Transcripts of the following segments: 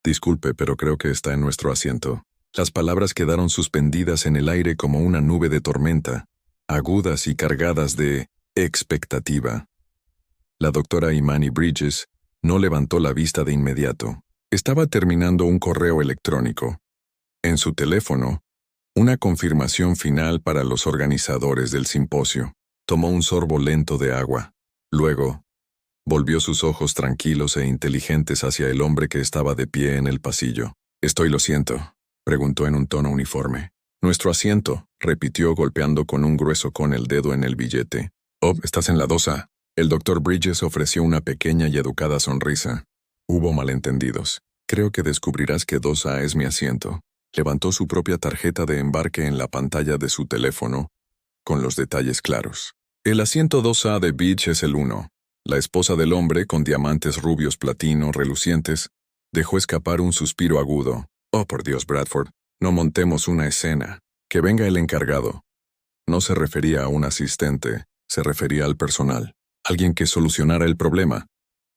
Disculpe, pero creo que está en nuestro asiento. Las palabras quedaron suspendidas en el aire como una nube de tormenta, agudas y cargadas de expectativa. La doctora Imani Bridges no levantó la vista de inmediato. Estaba terminando un correo electrónico. En su teléfono, una confirmación final para los organizadores del simposio. Tomó un sorbo lento de agua. Luego, volvió sus ojos tranquilos e inteligentes hacia el hombre que estaba de pie en el pasillo. Lo siento, preguntó en un tono uniforme. Nuestro asiento, repitió golpeando con el dedo en el billete. Oh, estás en la 2A. El doctor Bridges ofreció una pequeña y educada sonrisa. Hubo malentendidos. Creo que descubrirás que 2A es mi asiento. Levantó su propia tarjeta de embarque en la pantalla de su teléfono, con los detalles claros. El asiento 2A de Beach es el 1. La esposa del hombre, con diamantes rubios platino relucientes, dejó escapar un suspiro agudo. Oh, por Dios, Bradford, no montemos una escena. Que venga el encargado. No se refería a un asistente, se refería al personal. Alguien que solucionara el problema.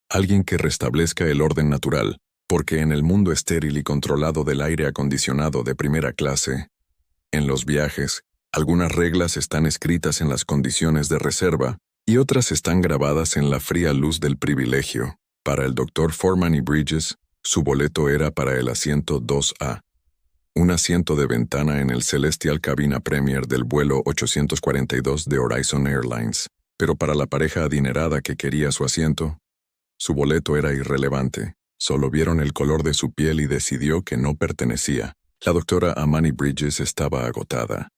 Alguien que restablezca el orden natural, porque en el mundo estéril y controlado del aire acondicionado de primera clase, en los viajes, algunas reglas están escritas en las condiciones de reserva y otras están grabadas en la fría luz del privilegio. Para el Dr. Foreman y Bridges, su boleto era para el asiento 2A. Un asiento de ventana en el Celestial Cabina Premier del vuelo 842 de Horizon Airlines. Pero para la pareja adinerada que quería su asiento, su boleto era irrelevante. Solo vieron el color de su piel y decidió que no pertenecía. La doctora Amani Bridges estaba agotada.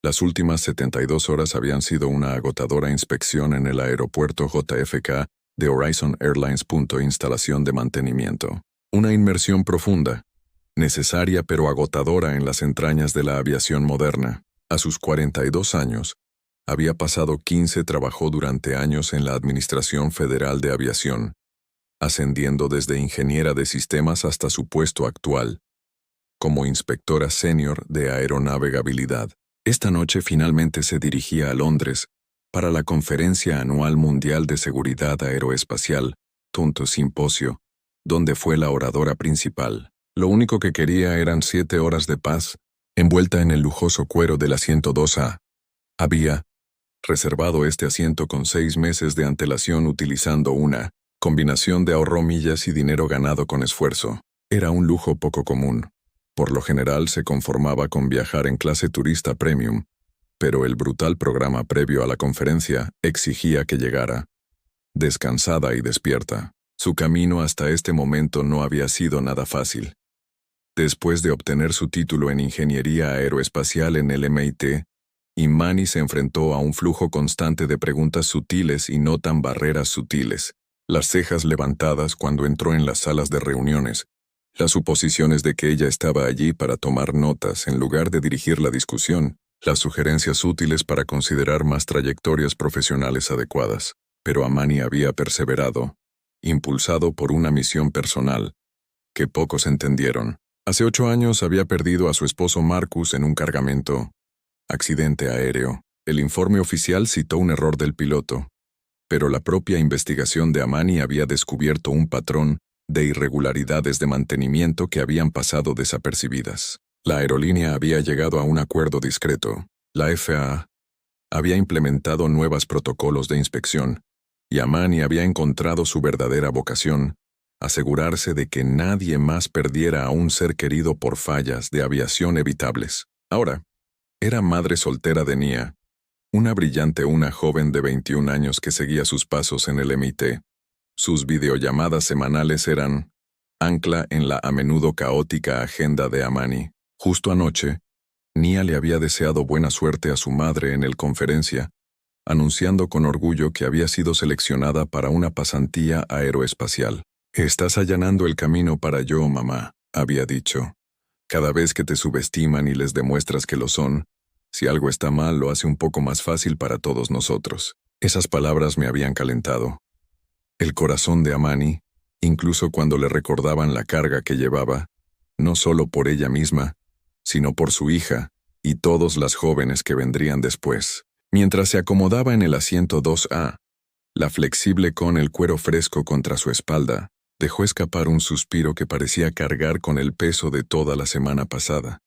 Las últimas 72 horas habían sido una agotadora inspección en el aeropuerto JFK de Horizon Airlines. Instalación de mantenimiento. Una inmersión profunda, necesaria pero agotadora en las entrañas de la aviación moderna. A sus 42 años, había pasado 15, trabajó durante años en la Administración Federal de Aviación, ascendiendo desde ingeniera de sistemas hasta su puesto actual, como inspectora senior de aeronavegabilidad. Esta noche finalmente se dirigía a Londres para la Conferencia Anual Mundial de Seguridad Aeroespacial, Simposio, donde fue la oradora principal. Lo único que quería eran 7 horas de paz, envuelta en el lujoso cuero del asiento 2A. Había reservado este asiento con 6 meses de antelación utilizando una combinación de ahorro millas y dinero ganado con esfuerzo. Era un lujo poco común. Por lo general se conformaba con viajar en clase turista premium, pero el brutal programa previo a la conferencia exigía que llegara descansada y despierta. Su camino hasta este momento no había sido nada fácil. Después de obtener su título en Ingeniería Aeroespacial en el MIT, Imani se enfrentó a un flujo constante de preguntas sutiles y no tan barreras sutiles. Las cejas levantadas cuando entró en las salas de reuniones, las suposiciones de que ella estaba allí para tomar notas en lugar de dirigir la discusión, las sugerencias útiles para considerar más trayectorias profesionales adecuadas. Pero Amani había perseverado, impulsado por una misión personal, que pocos entendieron. Hace 8 años había perdido a su esposo Marcus en un cargamento. Accidente aéreo. El informe oficial citó un error del piloto, pero la propia investigación de Amani había descubierto un patrón de irregularidades de mantenimiento que habían pasado desapercibidas. La aerolínea había llegado a un acuerdo discreto. La FAA había implementado nuevos protocolos de inspección, y Amani había encontrado su verdadera vocación: asegurarse de que nadie más perdiera a un ser querido por fallas de aviación evitables. Ahora, era madre soltera de Nia, una joven de 21 años que seguía sus pasos en el MIT. Sus videollamadas semanales eran ancla en la a menudo caótica agenda de Amani. Justo anoche, Nia le había deseado buena suerte a su madre en el conferencia, anunciando con orgullo que había sido seleccionada para una pasantía aeroespacial. «Estás allanando el camino para yo, mamá», había dicho. «Cada vez que te subestiman y les demuestras que lo son, si algo está mal lo hace un poco más fácil para todos nosotros». Esas palabras me habían calentado el corazón de Amani, incluso cuando le recordaban la carga que llevaba, no solo por ella misma, sino por su hija y todas las jóvenes que vendrían después. Mientras se acomodaba en el asiento 2A, la flexible con el cuero fresco contra su espalda, Dejó escapar un suspiro que parecía cargar con el peso de toda la semana pasada.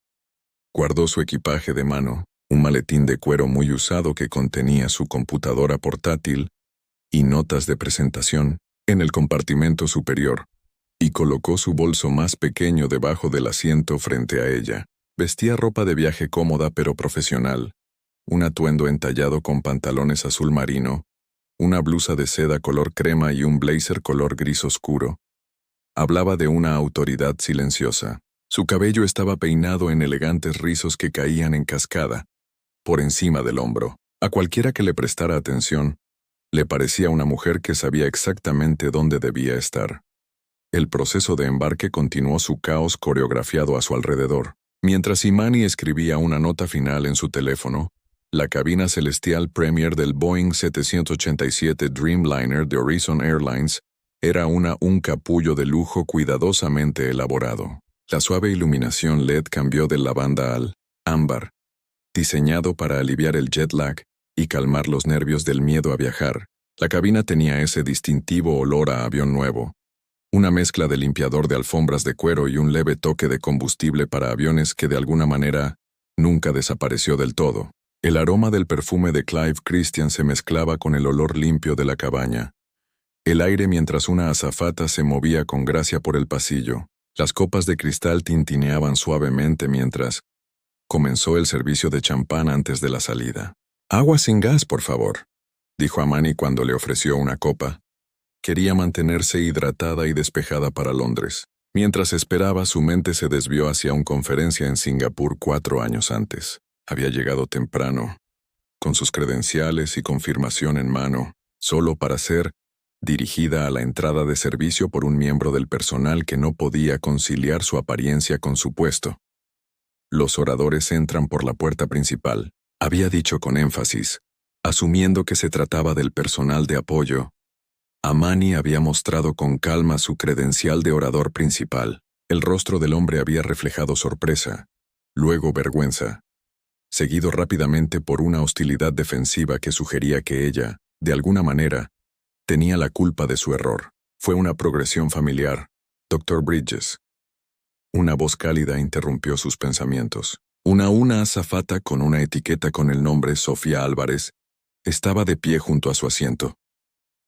Guardó su equipaje de mano, un maletín de cuero muy usado que contenía su computadora portátil y notas de presentación, en el compartimento superior, y colocó su bolso más pequeño debajo del asiento frente a ella. Vestía ropa de viaje cómoda pero profesional, un atuendo entallado con pantalones azul marino, una blusa de seda color crema y un blazer color gris oscuro. Hablaba de una autoridad silenciosa. Su cabello estaba peinado en elegantes rizos que caían en cascada, por encima del hombro. A cualquiera que le prestara atención, le parecía una mujer que sabía exactamente dónde debía estar. El proceso de embarque continuó su caos coreografiado a su alrededor. Mientras Imani escribía una nota final en su teléfono, la cabina celestial Premier del Boeing 787 Dreamliner de Horizon Airlines era un capullo de lujo cuidadosamente elaborado. La suave iluminación LED cambió del lavanda al ámbar, diseñado para aliviar el jet lag y calmar los nervios del miedo a viajar. La cabina tenía ese distintivo olor a avión nuevo, una mezcla de limpiador de alfombras de cuero y un leve toque de combustible para aviones que de alguna manera nunca desapareció del todo. El aroma del perfume de Clive Christian se mezclaba con el olor limpio de la cabaña. El aire mientras una azafata se movía con gracia por el pasillo. Las copas de cristal tintineaban suavemente mientras comenzó el servicio de champán antes de la salida. «Agua sin gas, por favor», dijo Amani cuando le ofreció una copa. Quería mantenerse hidratada y despejada para Londres. Mientras esperaba, su mente se desvió hacia una conferencia en Singapur 4 años antes. Había llegado temprano, con sus credenciales y confirmación en mano, solo para ser dirigida a la entrada de servicio por un miembro del personal que no podía conciliar su apariencia con su puesto. «Los oradores entran por la puerta principal», había dicho con énfasis, asumiendo que se trataba del personal de apoyo. Amani había mostrado con calma su credencial de orador principal. El rostro del hombre había reflejado sorpresa, luego vergüenza, seguido rápidamente por una hostilidad defensiva que sugería que ella, de alguna manera, tenía la culpa de su error. Fue una progresión familiar, Dr. Bridges. Una voz cálida interrumpió sus pensamientos. Una azafata con una etiqueta con el nombre Sofía Álvarez estaba de pie junto a su asiento.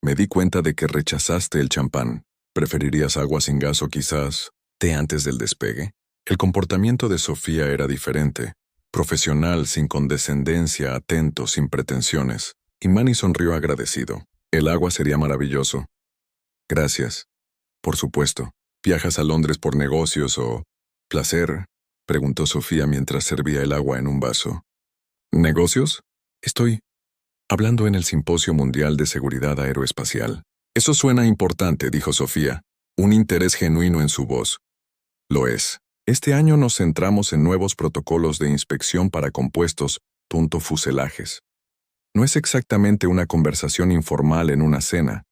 «Me di cuenta de que rechazaste el champán. ¿Preferirías agua sin gas o quizás té antes del despegue?» El comportamiento de Sofía era diferente, profesional, sin condescendencia, atento, sin pretensiones. Imani sonrió agradecido. «El agua sería maravilloso». «Gracias. Por supuesto. ¿Viajas a Londres por negocios o placer?», preguntó Sofía mientras servía el agua en un vaso. «¿Negocios? Estoy hablando en el Simposio Mundial de Seguridad Aeroespacial». «Eso suena importante», dijo Sofía, un interés genuino en su voz. «Lo es. Este año nos centramos en nuevos protocolos de inspección para compuestos, fuselajes. No es exactamente una conversación informal en una cena»,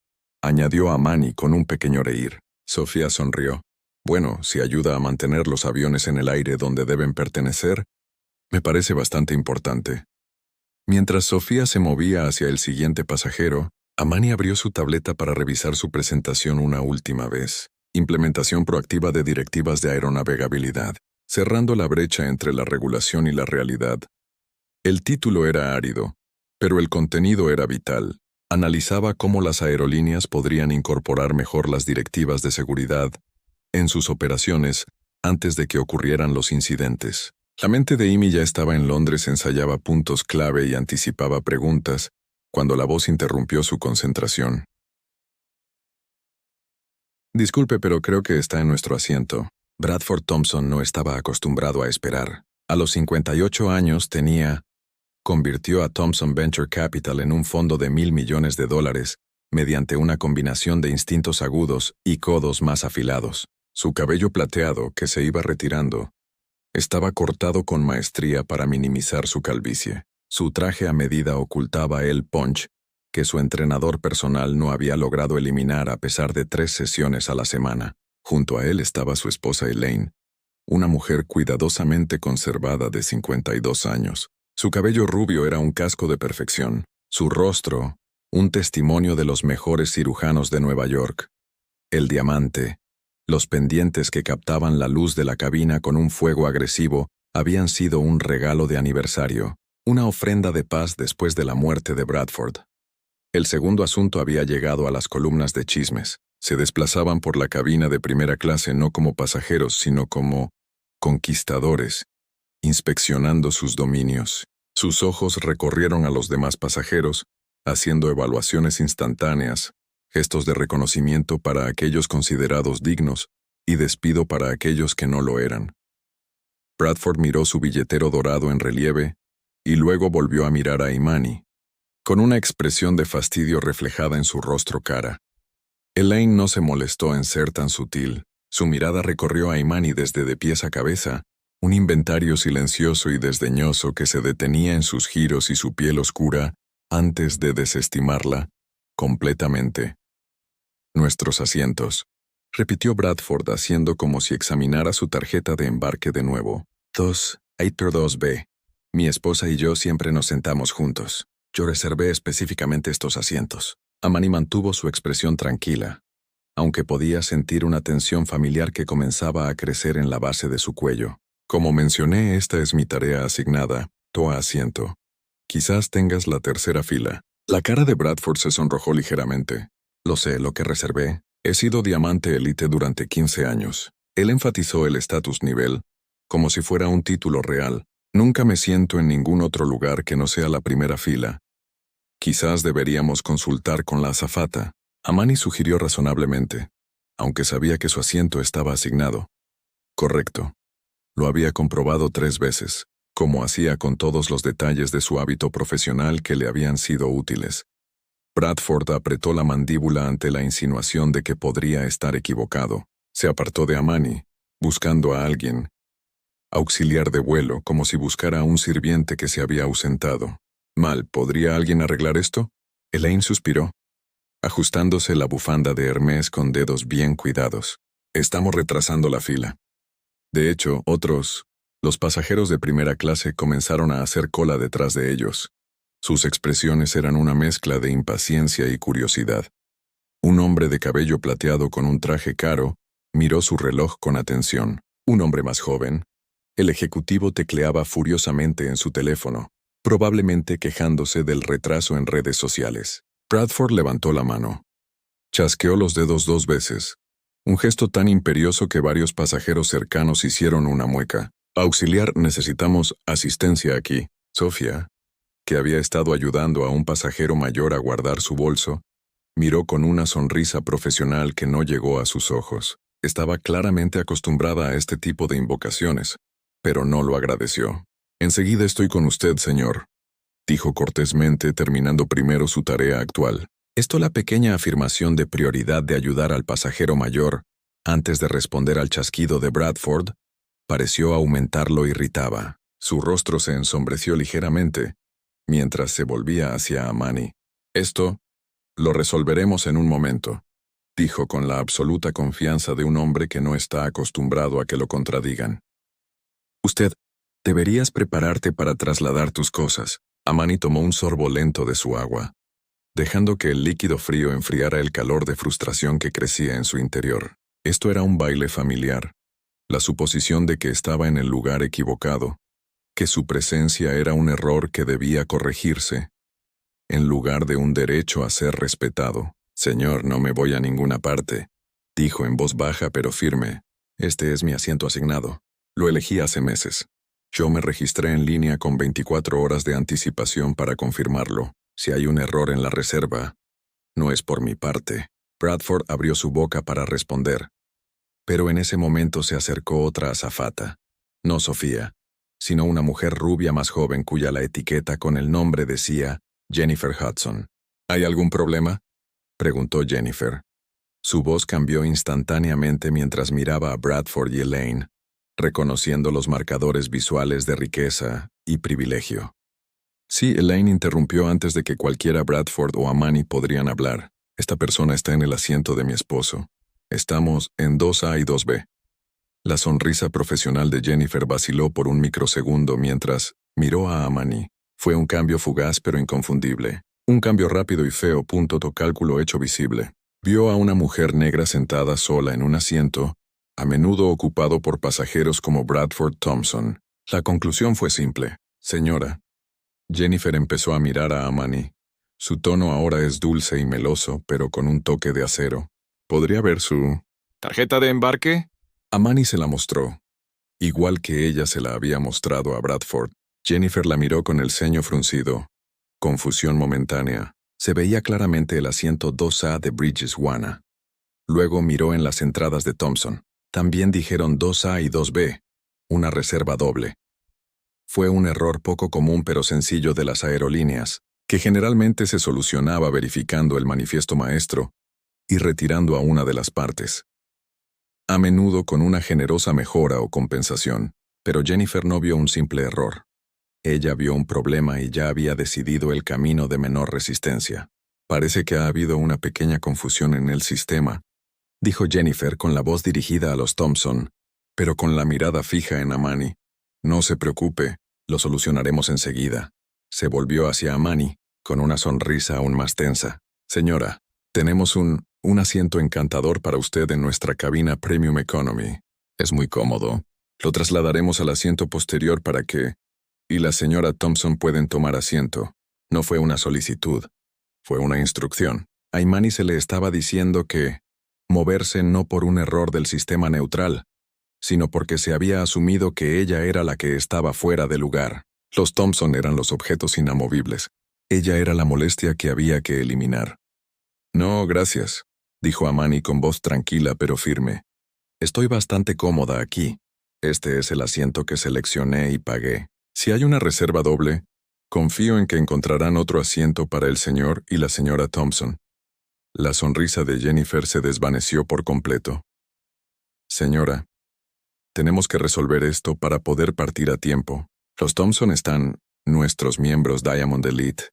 añadió Amani con un pequeño reír. Sofía sonrió. «Bueno, si ayuda a mantener los aviones en el aire donde deben pertenecer, me parece bastante importante». Mientras Sofía se movía hacia el siguiente pasajero, Amani abrió su tableta para revisar su presentación una última vez. Implementación proactiva de directivas de aeronavegabilidad, cerrando la brecha entre la regulación y la realidad. El título era árido, pero el contenido era vital. Analizaba cómo las aerolíneas podrían incorporar mejor las directivas de seguridad en sus operaciones antes de que ocurrieran los incidentes. La mente de Amy ya estaba en Londres, ensayaba puntos clave y anticipaba preguntas, cuando la voz interrumpió su concentración. «Disculpe, pero creo que está en nuestro asiento». Bradford Thompson no estaba acostumbrado a esperar. A los 58 años convirtió a Thompson Venture Capital en un fondo de $1.000 millones mediante una combinación de instintos agudos y codos más afilados. Su cabello plateado, que se iba retirando, estaba cortado con maestría para minimizar su calvicie. Su traje a medida ocultaba el punch que su entrenador personal no había logrado eliminar a pesar de 3 sesiones a la semana. Junto a él estaba su esposa Elaine, una mujer cuidadosamente conservada de 52 años. Su cabello rubio era un casco de perfección, su rostro, un testimonio de los mejores cirujanos de Nueva York. el diamante, los pendientes que captaban la luz de la cabina con un fuego agresivo habían sido un regalo de aniversario, una ofrenda de paz después de la muerte de Bradford. El segundo asunto había llegado a las columnas de chismes. Se desplazaban por la cabina de primera clase no como pasajeros, sino como conquistadores, inspeccionando sus dominios. Sus ojos recorrieron a los demás pasajeros, haciendo evaluaciones instantáneas, gestos de reconocimiento para aquellos considerados dignos y despido para aquellos que no lo eran. Bradford miró su billetero dorado en relieve y luego volvió a mirar a Imani, con una expresión de fastidio reflejada en su rostro cara. Elaine no se molestó en ser tan sutil. Su mirada recorrió a Imani desde de pies a cabeza, un inventario silencioso y desdeñoso que se detenía en sus giros y su piel oscura antes de desestimarla completamente. Nuestros asientos, repitió Bradford haciendo como si examinara su tarjeta de embarque de nuevo. 2, Aitor 2B. Mi esposa y yo siempre nos sentamos juntos. Yo reservé específicamente estos asientos. Amani mantuvo su expresión tranquila, aunque podía sentir una tensión familiar que comenzaba a crecer en la base de su cuello. Como mencioné, esta es mi tarea asignada. Toma asiento. Quizás tengas la tercera fila. La cara de Bradford se sonrojó ligeramente. Lo sé, lo que reservé. He sido diamante elite durante 15 años. Él enfatizó el estatus nivel, como si fuera un título real. Nunca me siento en ningún otro lugar que no sea la primera fila. Quizás deberíamos consultar con la azafata. Amani sugirió razonablemente, aunque sabía que su asiento estaba asignado. Correcto. Lo había comprobado 3 veces, como hacía con todos los detalles de su hábito profesional que le habían sido útiles. Bradford apretó la mandíbula ante la insinuación de que podría estar equivocado. Se apartó de Amani, buscando a alguien. Auxiliar de vuelo, como si buscara a un sirviente que se había ausentado. Mal, ¿podría alguien arreglar esto? Elaine suspiró, ajustándose la bufanda de Hermès con dedos bien cuidados. Estamos retrasando la fila. De hecho, los pasajeros de primera clase comenzaron a hacer cola detrás de ellos. Sus expresiones eran una mezcla de impaciencia y curiosidad. Un hombre de cabello plateado con un traje caro miró su reloj con atención. Un hombre más joven. El ejecutivo tecleaba furiosamente en su teléfono, probablemente quejándose del retraso en redes sociales. Bradford levantó la mano. Chasqueó los dedos 2 veces, un gesto tan imperioso que varios pasajeros cercanos hicieron una mueca. Auxiliar, necesitamos asistencia aquí. Sofía, que había estado ayudando a un pasajero mayor a guardar su bolso, miró con una sonrisa profesional que no llegó a sus ojos. Estaba claramente acostumbrada a este tipo de invocaciones, pero no lo agradeció. Enseguida estoy con usted, señor, dijo cortésmente, terminando primero su tarea actual. La pequeña afirmación de prioridad de ayudar al pasajero mayor, antes de responder al chasquido de Bradford, pareció aumentar lo irritaba. Su rostro se ensombreció ligeramente, mientras se volvía hacia Amani. Esto lo resolveremos en un momento, dijo con la absoluta confianza de un hombre que no está acostumbrado a que lo contradigan. Usted, deberías prepararte para trasladar tus cosas. Amani tomó un sorbo lento de su agua, dejando que el líquido frío enfriara el calor de frustración que crecía en su interior. Esto era un baile familiar, la suposición de que estaba en el lugar equivocado, que su presencia era un error que debía corregirse, en lugar de un derecho a ser respetado. Señor, no me voy a ninguna parte, dijo en voz baja pero firme. Este es mi asiento asignado. Lo elegí hace meses. Yo me registré en línea con 24 horas de anticipación para confirmarlo. Si hay un error en la reserva, no es por mi parte. Bradford abrió su boca para responder, pero en ese momento se acercó otra azafata. No Sofía, sino una mujer rubia más joven cuya la etiqueta con el nombre decía Jennifer Hudson. ¿Hay algún problema?, preguntó Jennifer. Su voz cambió instantáneamente mientras miraba a Bradford y Elaine, reconociendo los marcadores visuales de riqueza y privilegio. Sí, Elaine interrumpió antes de que cualquiera Bradford o Amani podrían hablar. Esta persona está en el asiento de mi esposo. Estamos en 2A y 2B. La sonrisa profesional de Jennifer vaciló por un microsegundo mientras miró a Amani. Fue un cambio fugaz pero inconfundible. Un cambio rápido y feo, cálculo hecho visible. Vio a una mujer negra sentada sola en un asiento, a menudo ocupado por pasajeros como Bradford Thompson. La conclusión fue simple. Señora. Jennifer empezó a mirar a Amani. Su tono ahora es dulce y meloso, pero con un toque de acero. ¿Podría ver su tarjeta de embarque? Amani se la mostró. Igual que ella se la había mostrado a Bradford. Jennifer la miró con el ceño fruncido. Confusión momentánea. Se veía claramente el asiento 2A de Bridges Wana. Luego miró en las entradas de Thompson. También dijeron 2A y 2B. Una reserva doble. Fue un error poco común pero sencillo de las aerolíneas, que generalmente se solucionaba verificando el manifiesto maestro y retirando a una de las partes. A menudo con una generosa mejora o compensación, pero Jennifer no vio un simple error. Ella vio un problema y ya había decidido el camino de menor resistencia. Parece que ha habido una pequeña confusión en el sistema, dijo Jennifer con la voz dirigida a los Thompson, pero con la mirada fija en Amani. No se preocupe, lo solucionaremos enseguida. Se volvió hacia Amani, con una sonrisa aún más tensa. Señora, tenemos un asiento encantador para usted en nuestra cabina Premium Economy. Es muy cómodo. Lo trasladaremos al asiento posterior para que y la señora Thompson pueden tomar asiento. No fue una solicitud. Fue una instrucción. A Imani se le estaba diciendo que moverse no por un error del sistema neutral, sino porque se había asumido que ella era la que estaba fuera de lugar. Los Thompson eran los objetos inamovibles. Ella era la molestia que había que eliminar. No, gracias, dijo Amani con voz tranquila pero firme. Estoy bastante cómoda aquí. Este es el asiento que seleccioné y pagué. Si hay una reserva doble, confío en que encontrarán otro asiento para el señor y la señora Thompson. La sonrisa de Jennifer se desvaneció por completo. Señora, tenemos que resolver esto para poder partir a tiempo. Los Thompson están, nuestros miembros Diamond Elite.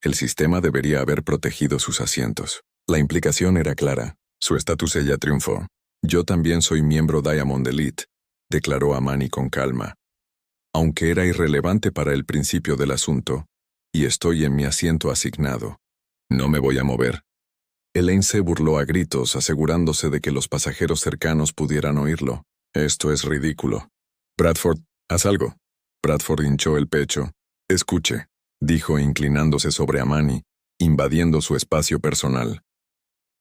El sistema debería haber protegido sus asientos. La implicación era clara. Su estatus ella triunfó. Yo también soy miembro Diamond Elite, declaró Amani con calma. Aunque era irrelevante para el principio del asunto, y estoy en mi asiento asignado. No me voy a mover. Elaine se burló a gritos, asegurándose de que los pasajeros cercanos pudieran oírlo. Esto es ridículo. Bradford, haz algo. Bradford hinchó el pecho. Escuche, dijo inclinándose sobre Amani, invadiendo su espacio personal.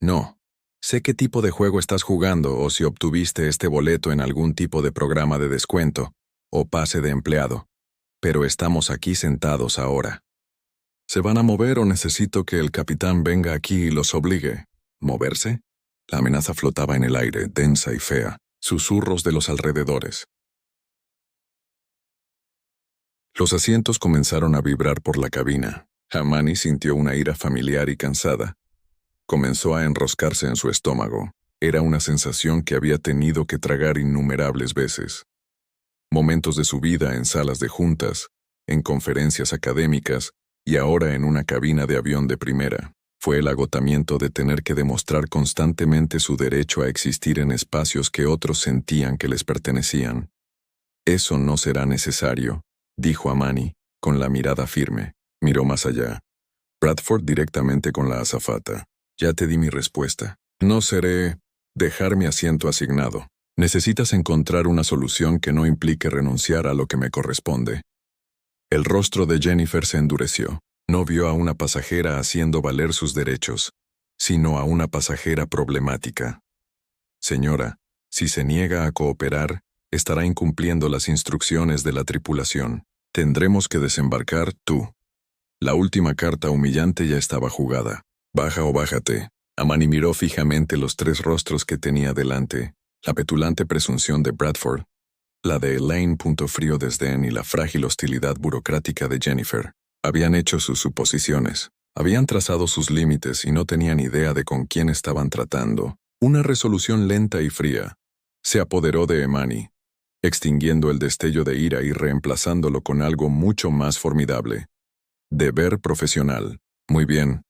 No. Sé qué tipo de juego estás jugando o si obtuviste este boleto en algún tipo de programa de descuento o pase de empleado. Pero estamos aquí sentados ahora. ¿Se van a mover o necesito que el capitán venga aquí y los obligue? ¿Moverse? La amenaza flotaba en el aire, densa y fea. Susurros de los alrededores. Los asientos comenzaron a vibrar por la cabina. Amani sintió una ira familiar y cansada. Comenzó a enroscarse en su estómago. Era una sensación que había tenido que tragar innumerables veces. Momentos de su vida en salas de juntas, en conferencias académicas y ahora en una cabina de avión de primera. Fue el agotamiento de tener que demostrar constantemente su derecho a existir en espacios que otros sentían que les pertenecían. Eso no será necesario, dijo Amani, con la mirada firme. Miró más allá. Bradford directamente con la azafata. Ya te di mi respuesta. No seré dejar mi asiento asignado. Necesitas encontrar una solución que no implique renunciar a lo que me corresponde. El rostro de Jennifer se endureció. No vio a una pasajera haciendo valer sus derechos, sino a una pasajera problemática. Señora, si se niega a cooperar, estará incumpliendo las instrucciones de la tripulación. Tendremos que desembarcar tú. La última carta humillante ya estaba jugada. Baja o bájate. Amani miró fijamente los tres rostros que tenía delante. La petulante presunción de Bradford, la de Elaine, frío desdén y la frágil hostilidad burocrática de Jennifer. Habían hecho sus suposiciones, habían trazado sus límites y no tenían idea de con quién estaban tratando. Una resolución lenta y fría se apoderó de Amani, extinguiendo el destello de ira y reemplazándolo con algo mucho más formidable. Deber profesional. Muy bien,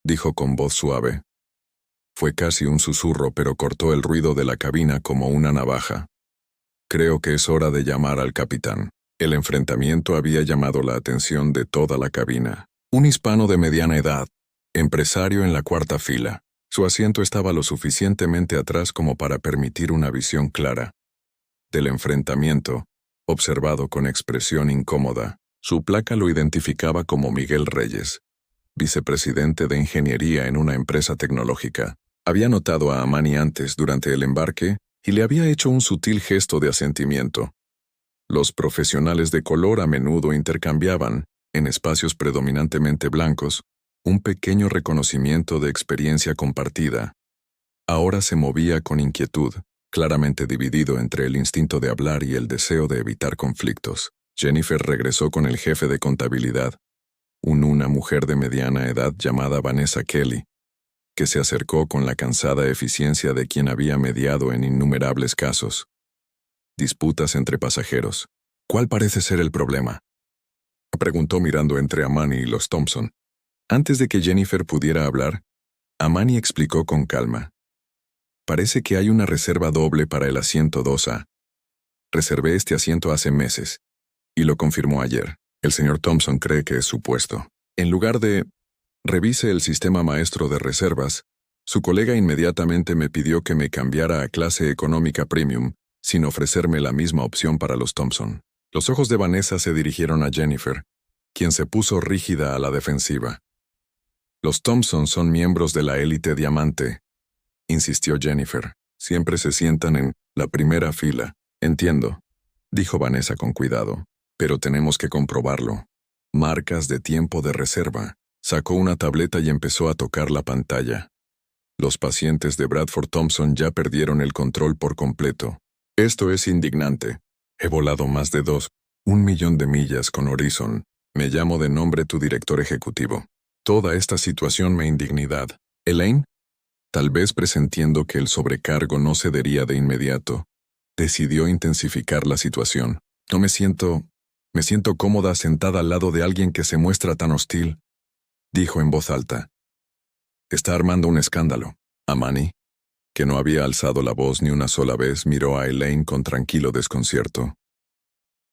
dijo con voz suave. Fue casi un susurro, pero cortó el ruido de la cabina como una navaja. Creo que es hora de llamar al capitán. El enfrentamiento había llamado la atención de toda la cabina. Un hispano de mediana edad, empresario en la cuarta fila, Su asiento estaba lo suficientemente atrás como para permitir una visión clara del enfrentamiento, observado con expresión incómoda. Su placa lo identificaba como Miguel Reyes, vicepresidente de ingeniería en una empresa tecnológica. Había notado a Amani antes durante el embarque y le había hecho un sutil gesto de asentimiento. Los profesionales de color a menudo intercambiaban, en espacios predominantemente blancos, un pequeño reconocimiento de experiencia compartida. Ahora se movía con inquietud, claramente dividido entre el instinto de hablar y el deseo de evitar conflictos. Jennifer regresó con el jefe de contabilidad, una mujer de mediana edad llamada Vanessa Kelly, que se acercó con la cansada eficiencia de quien había mediado en innumerables casos. Disputas entre pasajeros. ¿Cuál parece ser el problema?, preguntó mirando entre Amani y los Thompson. Antes de que Jennifer pudiera hablar, Amani explicó con calma. Parece que hay una reserva doble para el asiento 2A. Reservé este asiento hace meses, y lo confirmó ayer. El señor Thompson cree que es su puesto. En lugar de revise el sistema maestro de reservas, su colega inmediatamente me pidió que me cambiara a clase económica premium, sin ofrecerme la misma opción para los Thompson. Los ojos de Vanessa se dirigieron a Jennifer, quien se puso rígida a la defensiva. Los Thompson son miembros de la élite diamante, insistió Jennifer. Siempre se sientan en la primera fila. Entiendo, dijo Vanessa con cuidado, pero tenemos que comprobarlo. Marcas de tiempo de reserva. Sacó una tableta y empezó a tocar la pantalla. Los pacientes de Bradford Thompson ya perdieron el control por completo. Esto es indignante. He volado más de 1 millón de millas con Horizon. Me llamo de nombre tu director ejecutivo. Toda esta situación me indignidad. Elaine, tal vez presentiendo que el sobrecargo no cedería de inmediato, decidió intensificar la situación. No me siento cómoda sentada al lado de alguien que se muestra tan hostil, dijo en voz alta. Está armando un escándalo. Amani, que no había alzado la voz ni una sola vez, miró a Elaine con tranquilo desconcierto.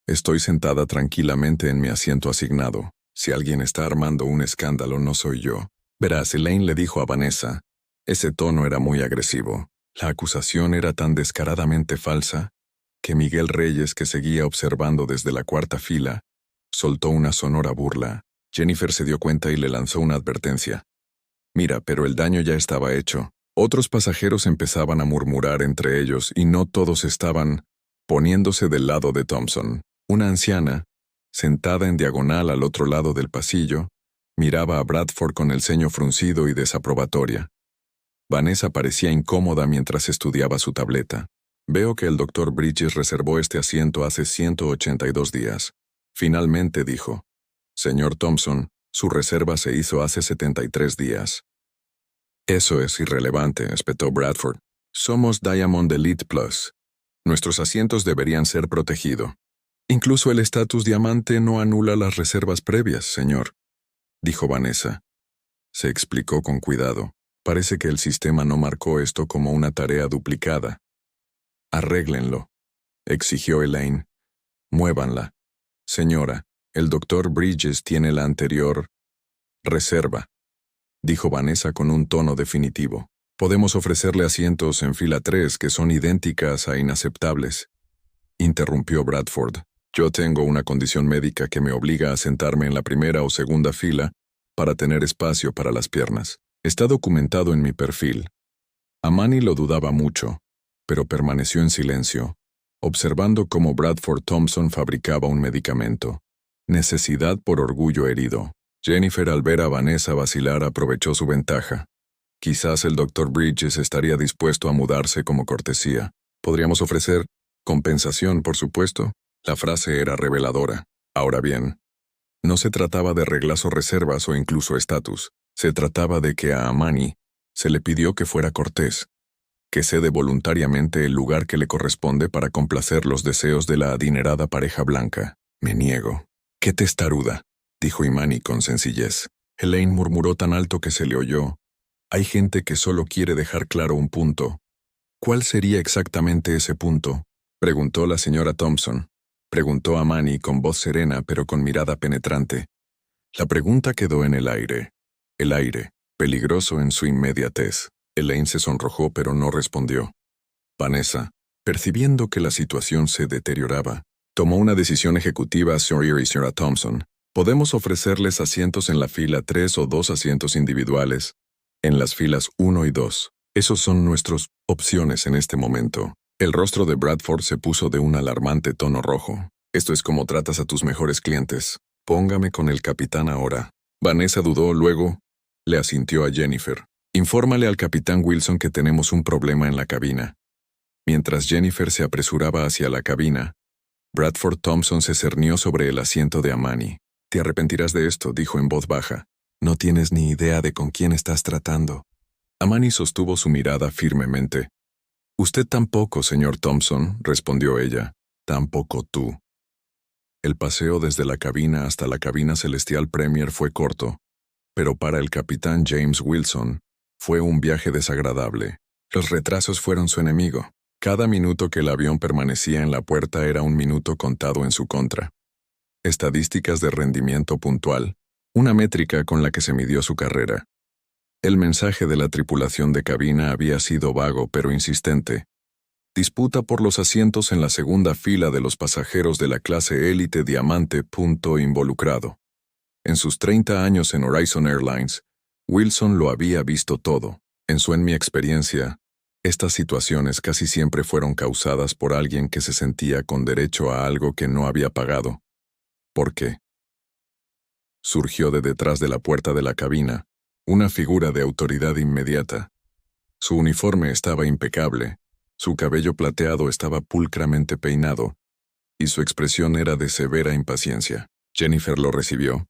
Estoy sentada tranquilamente en mi asiento asignado. Si alguien está armando un escándalo, no soy yo. Verás, Elaine le dijo a Vanessa. Ese tono era muy agresivo. La acusación era tan descaradamente falsa que Miguel Reyes, que seguía observando desde la cuarta fila, soltó una sonora burla. Jennifer se dio cuenta y le lanzó una advertencia. Mira, pero el daño ya estaba hecho. Otros pasajeros empezaban a murmurar entre ellos y no todos estaban poniéndose del lado de Thompson. Una anciana, sentada en diagonal al otro lado del pasillo, miraba a Bradford con el ceño fruncido y desaprobatoria. Vanessa parecía incómoda mientras estudiaba su tableta. Veo que el Dr. Bridges reservó este asiento hace 182 días. Finalmente dijo. Señor Thompson, su reserva se hizo hace 73 días. Eso es irrelevante, espetó Bradford. Somos Diamond Elite Plus. Nuestros asientos deberían ser protegidos. Incluso el estatus diamante no anula las reservas previas, señor, dijo Vanessa. Se explicó con cuidado. Parece que el sistema no marcó esto como una tarea duplicada. Arréglenlo, exigió Elaine. Muévanla. Señora, el Dr. Bridges tiene la anterior reserva, dijo Vanessa con un tono definitivo. Podemos ofrecerle asientos en fila 3 que son idénticas a inaceptables, interrumpió Bradford. Yo tengo una condición médica que me obliga a sentarme en la primera o segunda fila para tener espacio para las piernas. Está documentado en mi perfil. Amani lo dudaba mucho, pero permaneció en silencio, observando cómo Bradford Thompson fabricaba un medicamento. Necesidad por orgullo herido. Jennifer, al ver a Vanessa vacilar, aprovechó su ventaja. Quizás el Dr. Bridges estaría dispuesto a mudarse como cortesía. Podríamos ofrecer compensación, por supuesto. La frase era reveladora. Ahora bien, no se trataba de reglas o reservas o incluso estatus. Se trataba de que a Amani se le pidió que fuera cortés, que cede voluntariamente el lugar que le corresponde para complacer los deseos de la adinerada pareja blanca. Me niego. ¡Qué testaruda!, dijo Imani con sencillez. Elaine murmuró tan alto que se le oyó. Hay gente que solo quiere dejar claro un punto. ¿Cuál sería exactamente ese punto?, preguntó la señora Thompson. Preguntó Amani con voz serena pero con mirada penetrante. La pregunta quedó en el aire, peligroso en su inmediatez. Elaine se sonrojó pero no respondió. Vanessa, percibiendo que la situación se deterioraba, tomó una decisión ejecutiva. Sawyer y Sarah Thompson, podemos ofrecerles asientos en la fila 3 o 2 asientos individuales, en las filas 1 y 2. Esos son nuestras opciones en este momento. El rostro de Bradford se puso de un alarmante tono rojo. Esto es como tratas a tus mejores clientes. Póngame con el capitán ahora. Vanessa dudó, luego le asintió a Jennifer. Infórmale al capitán Wilson que tenemos un problema en la cabina. Mientras Jennifer se apresuraba hacia la cabina, Bradford Thompson se cernió sobre el asiento de Amani. Te arrepentirás de esto, dijo en voz baja. No tienes ni idea de con quién estás tratando. Amani sostuvo su mirada firmemente. Usted tampoco, señor Thompson, respondió ella. Tampoco tú. El paseo desde la cabina hasta la cabina celestial Premier fue corto, pero para el capitán James Wilson fue un viaje desagradable. Los retrasos fueron su enemigo. Cada minuto que el avión permanecía en la puerta era un minuto contado en su contra. Estadísticas de rendimiento puntual, una métrica con la que se midió su carrera. El mensaje de la tripulación de cabina había sido vago pero insistente. Disputa por los asientos en la segunda fila de los pasajeros de la clase élite diamante. Punto involucrado. En sus 30 años en Horizon Airlines, Wilson lo había visto todo. En mi experiencia, estas situaciones casi siempre fueron causadas por alguien que se sentía con derecho a algo que no había pagado. ¿Por qué? Surgió de detrás de la puerta de la cabina, una figura de autoridad inmediata. Su uniforme estaba impecable, su cabello plateado estaba pulcramente peinado, y su expresión era de severa impaciencia. Jennifer lo recibió.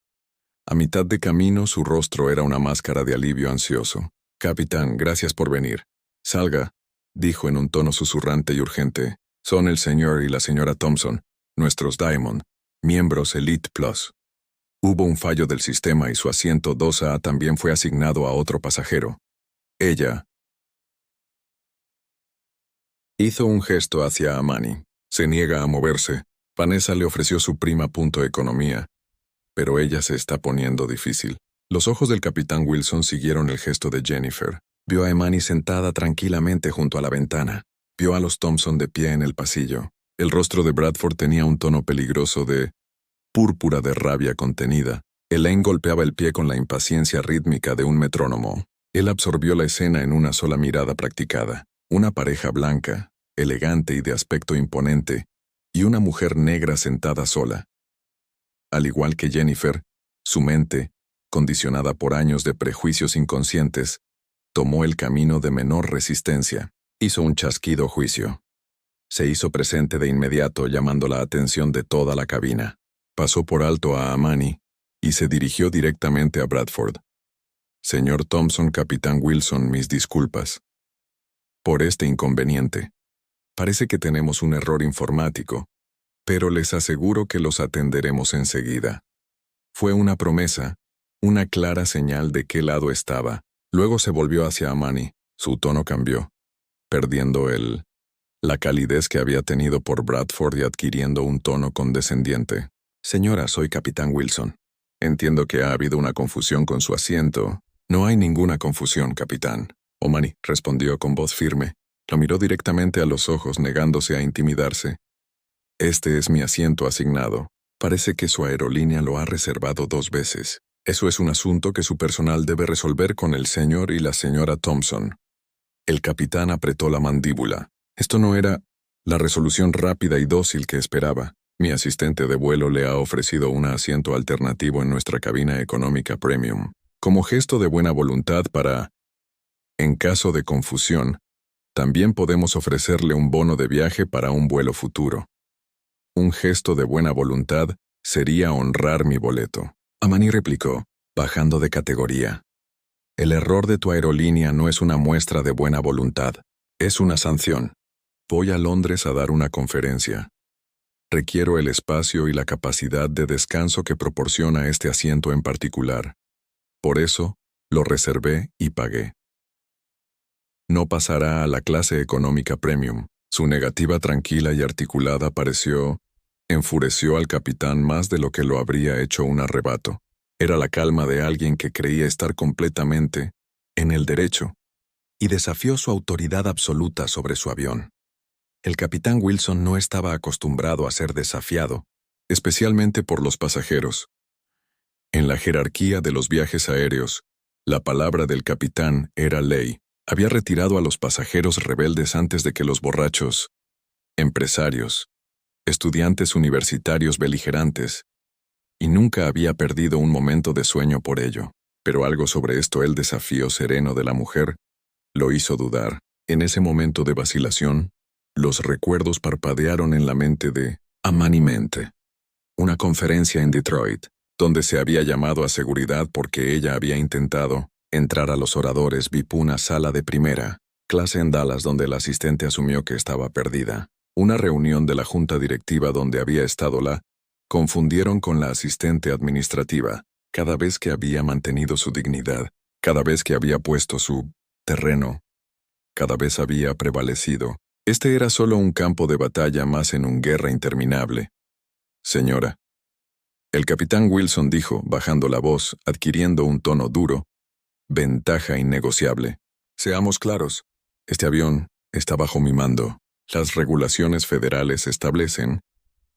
A mitad de camino su rostro era una máscara de alivio ansioso. Capitán, gracias por venir. Salga, dijo en un tono susurrante y urgente. Son el señor y la señora Thompson, nuestros Diamond, miembros Elite Plus. Hubo un fallo del sistema y su asiento 2A también fue asignado a otro pasajero. Ella hizo un gesto hacia Amani. Se niega a moverse. Vanessa le ofreció su prima. Economía. Pero ella se está poniendo difícil. Los ojos del capitán Wilson siguieron el gesto de Jennifer. Vio a Amani sentada tranquilamente junto a la ventana. Vio a los Thompson de pie en el pasillo. El rostro de Bradford tenía un tono peligroso de púrpura de rabia contenida. Elaine golpeaba el pie con la impaciencia rítmica de un metrónomo. Él absorbió la escena en una sola mirada practicada. Una pareja blanca, elegante y de aspecto imponente, y una mujer negra sentada sola. Al igual que Jennifer, su mente, condicionada por años de prejuicios inconscientes, tomó el camino de menor resistencia. Hizo un chasquido juicio. Se hizo presente de inmediato, llamando la atención de toda la cabina. Pasó por alto a Amani y se dirigió directamente a Bradford. Señor Thompson, capitán Wilson, mis disculpas por este inconveniente. Parece que tenemos un error informático, pero les aseguro que los atenderemos enseguida. Fue una promesa, una clara señal de qué lado estaba. Luego se volvió hacia Amani. Su tono cambió, perdiendo la calidez que había tenido por Bradford y adquiriendo un tono condescendiente. Señora, soy capitán Wilson. Entiendo que ha habido una confusión con su asiento. No hay ninguna confusión, capitán. Amani respondió con voz firme. Lo miró directamente a los ojos, negándose a intimidarse. Este es mi asiento asignado. Parece que su aerolínea lo ha reservado 2 veces. Eso es un asunto que su personal debe resolver con el señor y la señora Thompson. El capitán apretó la mandíbula. Esto no era la resolución rápida y dócil que esperaba. Mi asistente de vuelo le ha ofrecido un asiento alternativo en nuestra cabina económica premium, como gesto de buena voluntad para... En caso de confusión, también podemos ofrecerle un bono de viaje para un vuelo futuro. Un gesto de buena voluntad sería honrar mi boleto. Amani replicó, bajando de categoría. El error de tu aerolínea no es una muestra de buena voluntad, es una sanción. Voy a Londres a dar una conferencia. Requiero el espacio y la capacidad de descanso que proporciona este asiento en particular. Por eso, lo reservé y pagué. No pasará a la clase económica premium. Su negativa tranquila y articulada enfureció al capitán más de lo que lo habría hecho un arrebato. Era la calma de alguien que creía estar completamente en el derecho. y desafió su autoridad absoluta sobre su avión. El capitán Wilson no estaba acostumbrado a ser desafiado, especialmente por los pasajeros. En la jerarquía de los viajes aéreos, la palabra del capitán era ley. Había retirado a los pasajeros rebeldes antes de que los borrachos, empresarios, estudiantes universitarios beligerantes, y nunca había perdido un momento de sueño por ello. Pero algo sobre esto, el desafío sereno de la mujer, lo hizo dudar. En ese momento de vacilación, los recuerdos parpadearon en la mente de Amani Mente. Una conferencia en Detroit, donde se había llamado a seguridad porque ella había intentado entrar a los oradores VIP, una sala de primera clase en Dallas donde el asistente asumió que estaba perdida. Una reunión de la junta directiva donde había estado confundieron con la asistente administrativa. Cada vez que había mantenido su dignidad, cada vez que había puesto su terreno, cada vez había prevalecido. Este era solo un campo de batalla más en una guerra interminable. Señora. El capitán Wilson dijo, bajando la voz, adquiriendo un tono duro. Ventaja innegociable. Seamos claros. Este avión está bajo mi mando. Las regulaciones federales establecen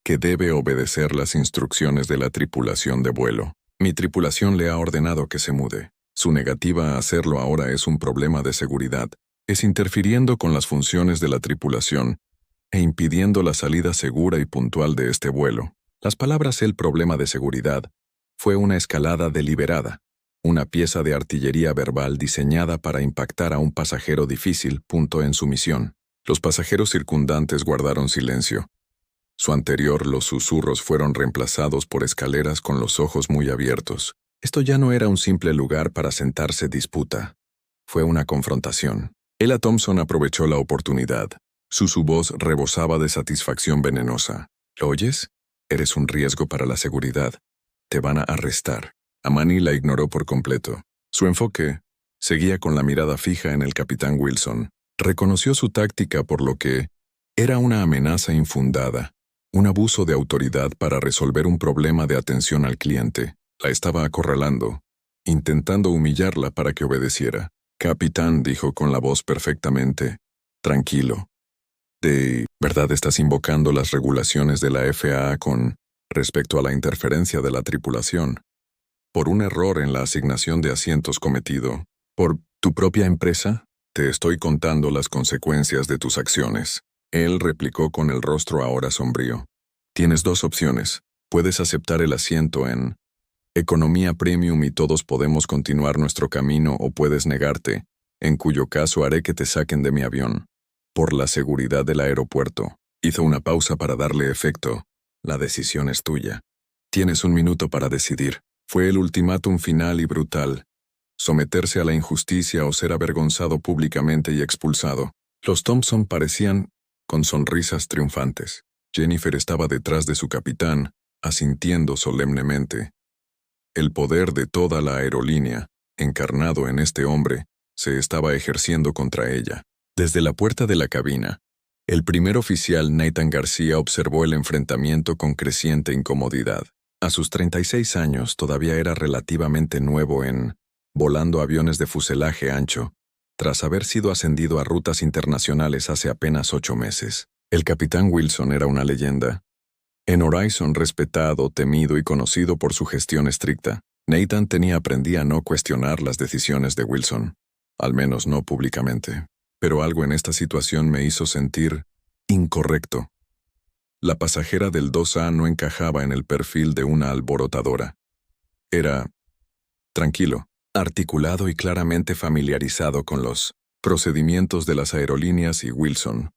que debe obedecer las instrucciones de la tripulación de vuelo. Mi tripulación le ha ordenado que se mude. Su negativa a hacerlo ahora es un problema de seguridad. Es interfiriendo con las funciones de la tripulación e impidiendo la salida segura y puntual de este vuelo. Las palabras "el problema de seguridad" fue una escalada deliberada, una pieza de artillería verbal diseñada para impactar a un pasajero difícil, en su misión. Los pasajeros circundantes guardaron silencio. Su anterior, los susurros, fueron reemplazados por escaleras con los ojos muy abiertos. Esto ya no era un simple lugar para sentarse disputa. Fue una confrontación. Ella Thompson aprovechó la oportunidad. Su voz rebosaba de satisfacción venenosa. ¿Lo oyes? Eres un riesgo para la seguridad. Te van a arrestar. Amani la ignoró por completo. Su enfoque seguía con la mirada fija en el capitán Wilson. Reconoció su táctica por lo que era una amenaza infundada, un abuso de autoridad para resolver un problema de atención al cliente. La estaba acorralando, intentando humillarla para que obedeciera. Capitán, dijo con la voz perfectamente tranquilo. ¿De verdad estás invocando las regulaciones de la FAA con respecto a la interferencia de la tripulación? Por un error en la asignación de asientos cometido por tu propia empresa, te estoy contando las consecuencias de tus acciones. Él replicó con el rostro ahora sombrío. Tienes dos opciones. Puedes aceptar el asiento en Economía Premium y todos podemos continuar nuestro camino, o puedes negarte, en cuyo caso haré que te saquen de mi avión. Por la seguridad del aeropuerto. Hizo una pausa para darle efecto. La decisión es tuya. Tienes un minuto para decidir. Fue el ultimátum final y brutal. Someterse a la injusticia o ser avergonzado públicamente y expulsado. Los Thompson parecían con sonrisas triunfantes. Jennifer estaba detrás de su capitán, asintiendo solemnemente. El poder de toda la aerolínea, encarnado en este hombre, se estaba ejerciendo contra ella. Desde la puerta de la cabina, el primer oficial Nathan García observó el enfrentamiento con creciente incomodidad. A sus 36 años todavía era relativamente nuevo volando aviones de fuselaje ancho, tras haber sido ascendido a rutas internacionales hace apenas 8 meses. El capitán Wilson era una leyenda. En Horizon, respetado, temido y conocido por su gestión estricta, Nathan aprendía a no cuestionar las decisiones de Wilson, al menos no públicamente. Pero algo en esta situación me hizo sentir incorrecto. La pasajera del 2A no encajaba en el perfil de una alborotadora. Era tranquilo, articulado y claramente familiarizado con los procedimientos de las aerolíneas y Wilson.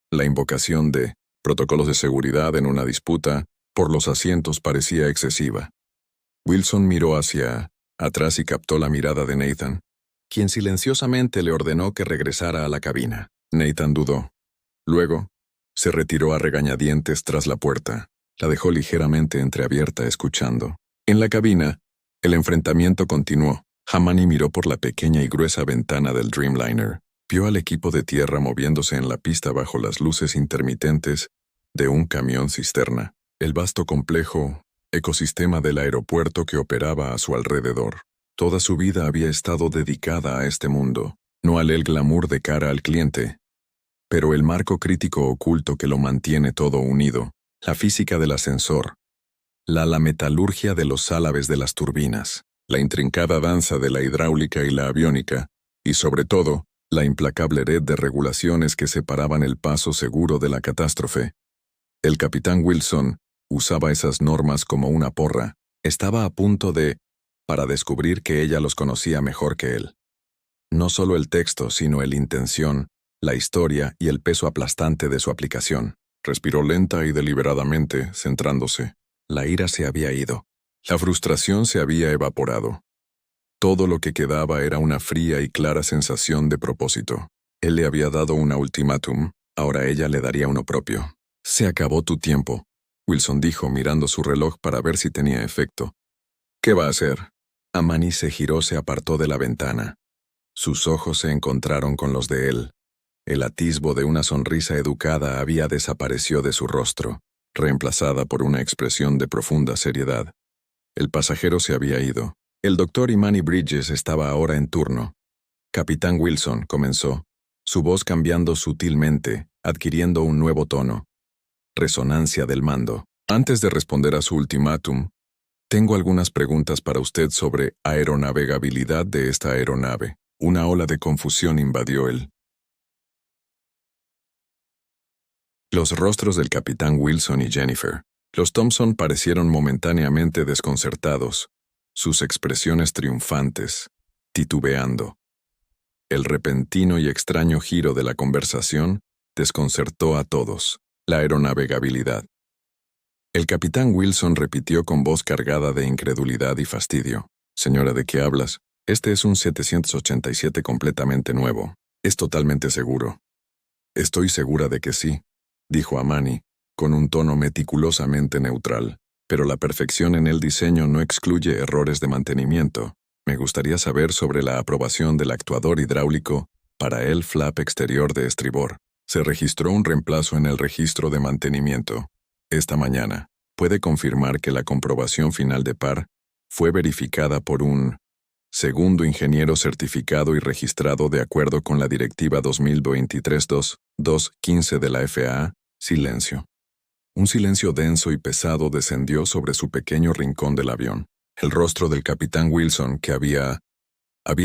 La invocación de protocolos de seguridad en una disputa por los asientos parecía excesiva. Wilson miró hacia atrás y captó la mirada de Nathan, quien silenciosamente le ordenó que regresara a la cabina. Nathan dudó. Luego, se retiró a regañadientes tras la puerta. La dejó ligeramente entreabierta escuchando. En la cabina, el enfrentamiento continuó. Amani miró por la pequeña y gruesa ventana del Dreamliner. Vio al equipo de tierra moviéndose en la pista bajo las luces intermitentes de un camión cisterna. El vasto complejo ecosistema del aeropuerto que operaba a su alrededor. Toda su vida había estado dedicada a este mundo. no al el glamour de cara al cliente, pero el marco crítico oculto que lo mantiene todo unido, la física del ascensor, la metalurgia de los álabes de las turbinas, la intrincada danza de la hidráulica y la aviónica, y sobre todo, la implacable red de regulaciones que separaban el paso seguro de la catástrofe. El capitán Wilson usaba esas normas como una porra. Estaba a punto para descubrir que ella los conocía mejor que él. No solo el texto, sino la intención, la historia y el peso aplastante de su aplicación. Respiró lenta y deliberadamente, centrándose. La ira se había ido. La frustración se había evaporado. Todo lo que quedaba era una fría y clara sensación de propósito. Él le había dado un ultimátum, ahora ella le daría uno propio. «Se acabó tu tiempo», Wilson dijo mirando su reloj para ver si tenía efecto. «¿Qué va a hacer?» Amani se giró, se apartó de la ventana. Sus ojos se encontraron con los de él. El atisbo de una sonrisa educada había desaparecido de su rostro, reemplazada por una expresión de profunda seriedad. El pasajero se había ido. El doctor Imani Bridges estaba ahora en turno. «Capitán Wilson», comenzó, su voz cambiando sutilmente, adquiriendo un nuevo tono. Resonancia del mando. «Antes de responder a su ultimátum, tengo algunas preguntas para usted sobre aeronavegabilidad de esta aeronave». Una ola de confusión invadió él. Los rostros del capitán Wilson y Jennifer. Los Thompson parecieron momentáneamente desconcertados, sus expresiones triunfantes, titubeando. El repentino y extraño giro de la conversación desconcertó a todos. La aeronavegabilidad. El capitán Wilson repitió con voz cargada de incredulidad y fastidio. «Señora, ¿de qué hablas? Este es un 787 completamente nuevo. Es totalmente seguro». «Estoy segura de que sí», dijo Amani, con un tono meticulosamente neutral. «Pero la perfección en el diseño no excluye errores de mantenimiento. Me gustaría saber sobre la aprobación del actuador hidráulico para el flap exterior de estribor. Se registró un reemplazo en el registro de mantenimiento esta mañana. Puede confirmar que la comprobación final de par fue verificada por un segundo ingeniero certificado y registrado de acuerdo con la Directiva 2023-2-215 de la FAA». Silencio. Un silencio denso y pesado descendió sobre su pequeño rincón del avión. El rostro del capitán Wilson, que había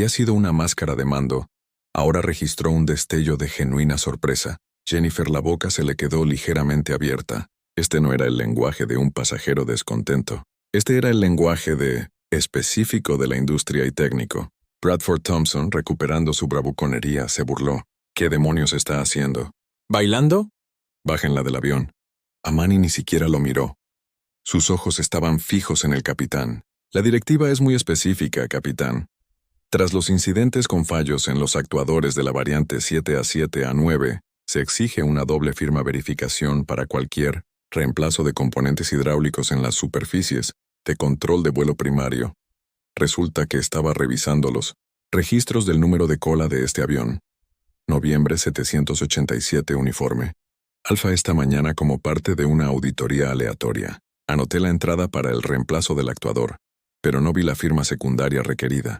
sido una máscara de mando, ahora registró un destello de genuina sorpresa. Jennifer, la boca se le quedó ligeramente abierta. Este no era el lenguaje de un pasajero descontento. Este era el lenguaje específico de la industria y técnico. Bradford Thompson, recuperando su bravuconería, se burló. «¿Qué demonios está haciendo? ¿Bailando?» «Bájenla del avión». Amani ni siquiera lo miró. Sus ojos estaban fijos en el capitán. «La directiva es muy específica, capitán. Tras los incidentes con fallos en los actuadores de la variante 7A7A9, se exige una doble firma verificación para cualquier reemplazo de componentes hidráulicos en las superficies de control de vuelo primario. Resulta que estaba revisando los registros del número de cola de este avión. Noviembre 787 uniforme. Alfa esta mañana como parte de una auditoría aleatoria. Anoté la entrada para el reemplazo del actuador, pero no vi la firma secundaria requerida».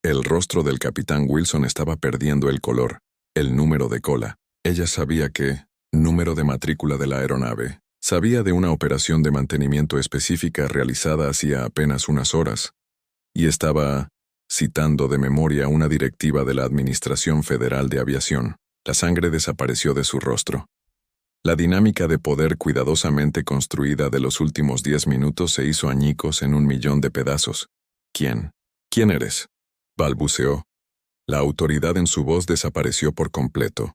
El rostro del capitán Wilson estaba perdiendo el color. El número de cola. Ella sabía número de matrícula de la aeronave. Sabía de una operación de mantenimiento específica realizada hacía apenas unas horas, y estaba citando de memoria una directiva de la Administración Federal de Aviación. La sangre desapareció de su rostro. La dinámica de poder cuidadosamente construida de los últimos 10 minutos se hizo añicos en 1.000.000 de pedazos. «¿Quién? ¿Quién eres?», balbuceó. La autoridad en su voz desapareció por completo,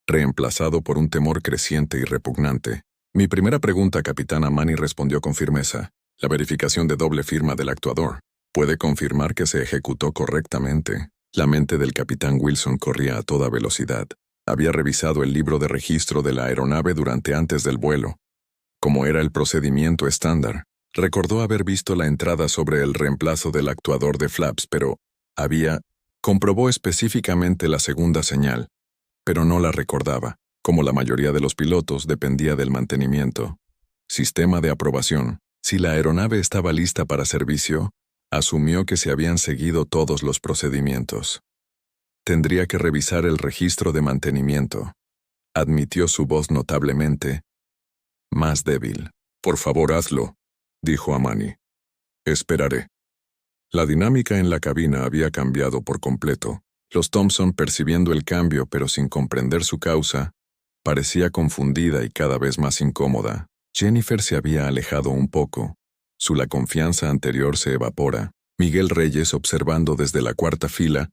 reemplazado por un temor creciente y repugnante. «Mi primera pregunta, capitán», Amani respondió con firmeza. «La verificación de doble firma del actuador. ¿Puede confirmar que se ejecutó correctamente?» La mente del capitán Wilson corría a toda velocidad. Había revisado el libro de registro de la aeronave antes del vuelo, como era el procedimiento estándar. Recordó haber visto la entrada sobre el reemplazo del actuador de flaps, pero comprobó específicamente la segunda señal, pero no la recordaba. Como la mayoría de los pilotos, dependía del mantenimiento. Sistema de aprobación. Si la aeronave estaba lista para servicio, asumió que se habían seguido todos los procedimientos. Tendría que revisar el registro de mantenimiento. Admitió su voz notablemente más débil. Por favor, hazlo, dijo Amani. Esperaré. La dinámica en la cabina había cambiado por completo. Los Thompson, percibiendo el cambio pero sin comprender su causa, parecía confundida y cada vez más incómoda. Jennifer se había alejado un poco. La confianza anterior se evapora. Miguel Reyes, observando desde la cuarta fila,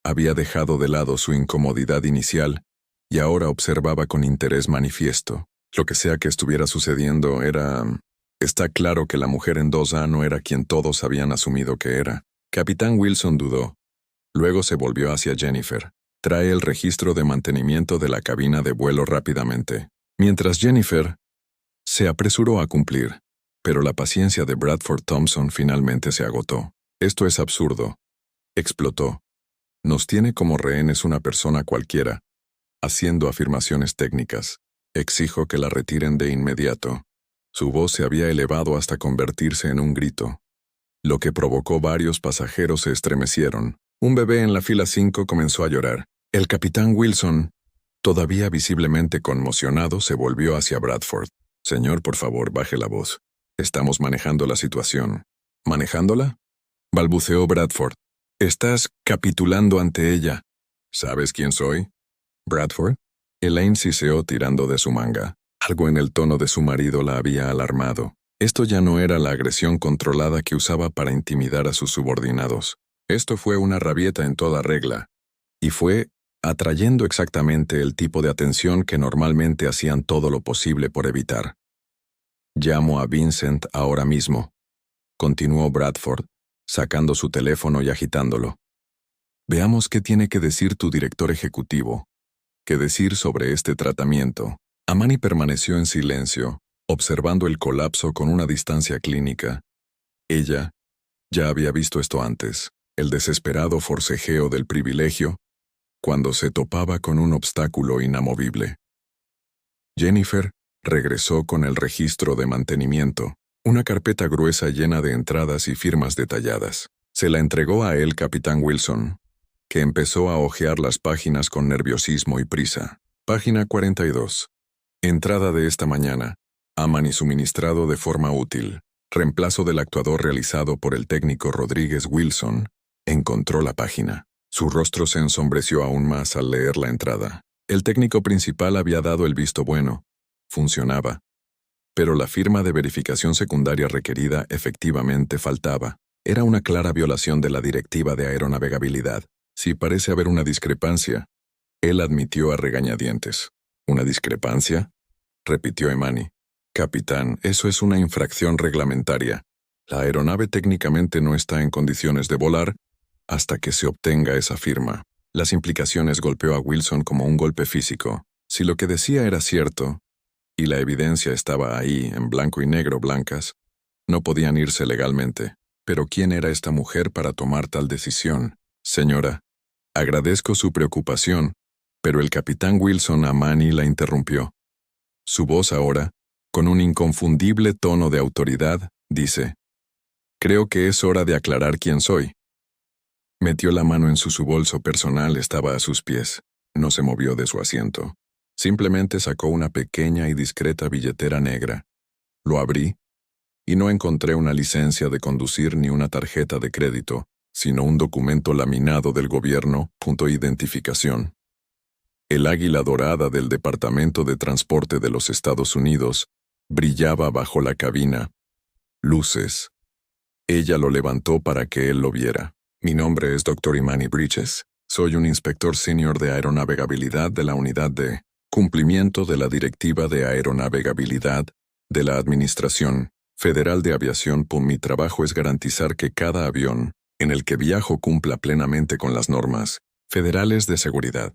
había dejado de lado su incomodidad inicial y ahora observaba con interés manifiesto. Lo que sea que estuviera sucediendo era... Está claro que la mujer en 2A no era quien todos habían asumido que era. Capitán Wilson dudó. Luego se volvió hacia Jennifer. Trae el registro de mantenimiento de la cabina de vuelo rápidamente. Mientras Jennifer se apresuró a cumplir, pero la paciencia de Bradford Thompson finalmente se agotó. Esto es absurdo. Explotó. Nos tiene como rehenes una persona cualquiera, haciendo afirmaciones técnicas. Exijo que la retiren de inmediato. Su voz se había elevado hasta convertirse en un grito, lo que provocó varios pasajeros se estremecieron. Un bebé en la fila 5 comenzó a llorar. El capitán Wilson, todavía visiblemente conmocionado, se volvió hacia Bradford. Señor, por favor, baje la voz. Estamos manejando la situación. ¿Manejándola? Balbuceó Bradford. Estás capitulando ante ella. ¿Sabes quién soy? ¿Bradford? Elaine siseó tirando de su manga. Algo en el tono de su marido la había alarmado. Esto ya no era la agresión controlada que usaba para intimidar a sus subordinados. Esto fue una rabieta en toda regla. Y fue atrayendo exactamente el tipo de atención que normalmente hacían todo lo posible por evitar. Llamo a Vincent ahora mismo, continuó Bradford, sacando su teléfono y agitándolo. Veamos qué tiene que decir tu director ejecutivo. ¿Qué decir sobre este tratamiento? Amani permaneció en silencio, observando el colapso con una distancia clínica. Ella ya había visto esto antes, el desesperado forcejeo del privilegio, cuando se topaba con un obstáculo inamovible. Jennifer regresó con el registro de mantenimiento, una carpeta gruesa llena de entradas y firmas detalladas. Se la entregó a él capitán Wilson, que empezó a hojear las páginas con nerviosismo y prisa. Página 42. Entrada de esta mañana. Amani suministrado de forma útil. Reemplazo del actuador realizado por el técnico Rodríguez Wilson. Encontró la página. Su rostro se ensombreció aún más al leer la entrada. El técnico principal había dado el visto bueno. Funcionaba. Pero la firma de verificación secundaria requerida efectivamente faltaba. Era una clara violación de la directiva de aeronavegabilidad. Sí parece haber una discrepancia. Él admitió a regañadientes. ¿Una discrepancia? Repitió Amani. Capitán, eso es una infracción reglamentaria. La aeronave técnicamente no está en condiciones de volar hasta que se obtenga esa firma. Las implicaciones golpeó a Wilson como un golpe físico. Si lo que decía era cierto, y la evidencia estaba ahí, en blanco y negro blancas, no podían irse legalmente. Pero ¿quién era esta mujer para tomar tal decisión? Señora, agradezco su preocupación, pero el capitán Wilson Amani la interrumpió. Su voz ahora, con un inconfundible tono de autoridad, dice: creo que es hora de aclarar quién soy. Metió la mano en su bolso personal, estaba a sus pies. No se movió de su asiento. Simplemente sacó una pequeña y discreta billetera negra. Lo abrí, y no encontré una licencia de conducir ni una tarjeta de crédito, sino un documento laminado del gobierno, identificación. El águila dorada del Departamento de Transporte de los Estados Unidos brillaba bajo la cabina. Luces. Ella lo levantó para que él lo viera. Mi nombre es Dr. Imani Bridges. Soy un inspector senior de aeronavegabilidad de la unidad de cumplimiento de la Directiva de Aeronavegabilidad de la Administración Federal de Aviación. Mi trabajo es garantizar que cada avión en el que viajo cumpla plenamente con las normas federales de seguridad.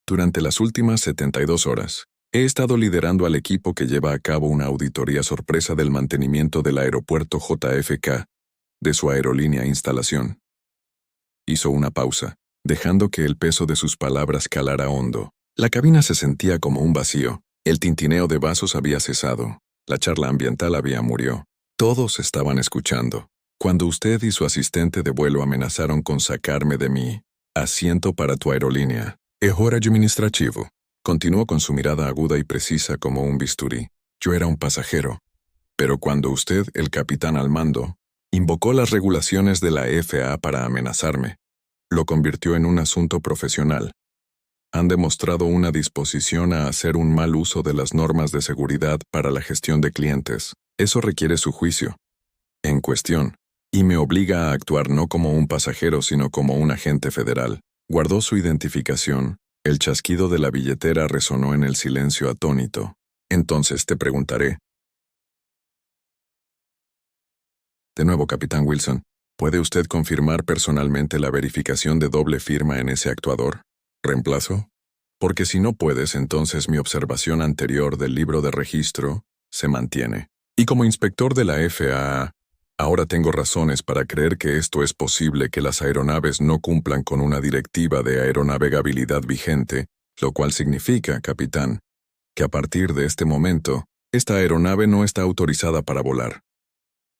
Durante las últimas 72 horas, he estado liderando al equipo que lleva a cabo una auditoría sorpresa del mantenimiento del aeropuerto JFK, de su aerolínea instalación. Hizo una pausa, dejando que el peso de sus palabras calara hondo. La cabina se sentía como un vacío. El tintineo de vasos había cesado. La charla ambiental había murió. Todos estaban escuchando. Cuando usted y su asistente de vuelo amenazaron con sacarme de mi Asiento para tu aerolínea. Error administrativo. Continuó con su mirada aguda y precisa como un bisturí. Yo era un pasajero. Pero cuando usted, el capitán al mando, invocó las regulaciones de la FAA para amenazarme, lo convirtió en un asunto profesional. Han demostrado una disposición a hacer un mal uso de las normas de seguridad para la gestión de clientes. Eso requiere su juicio en cuestión, y me obliga a actuar no como un pasajero sino como un agente federal. Guardó su identificación. El chasquido de la billetera resonó en el silencio atónito. Entonces te preguntaré. De nuevo, capitán Wilson, ¿puede usted confirmar personalmente la verificación de doble firma en ese actuador? ¿Reemplazo? Porque si no puedes, entonces mi observación anterior del libro de registro se mantiene. Y como inspector de la FAA, ahora tengo razones para creer que esto es posible, que las aeronaves no cumplan con una directiva de aeronavegabilidad vigente, lo cual significa, capitán, que a partir de este momento, esta aeronave no está autorizada para volar.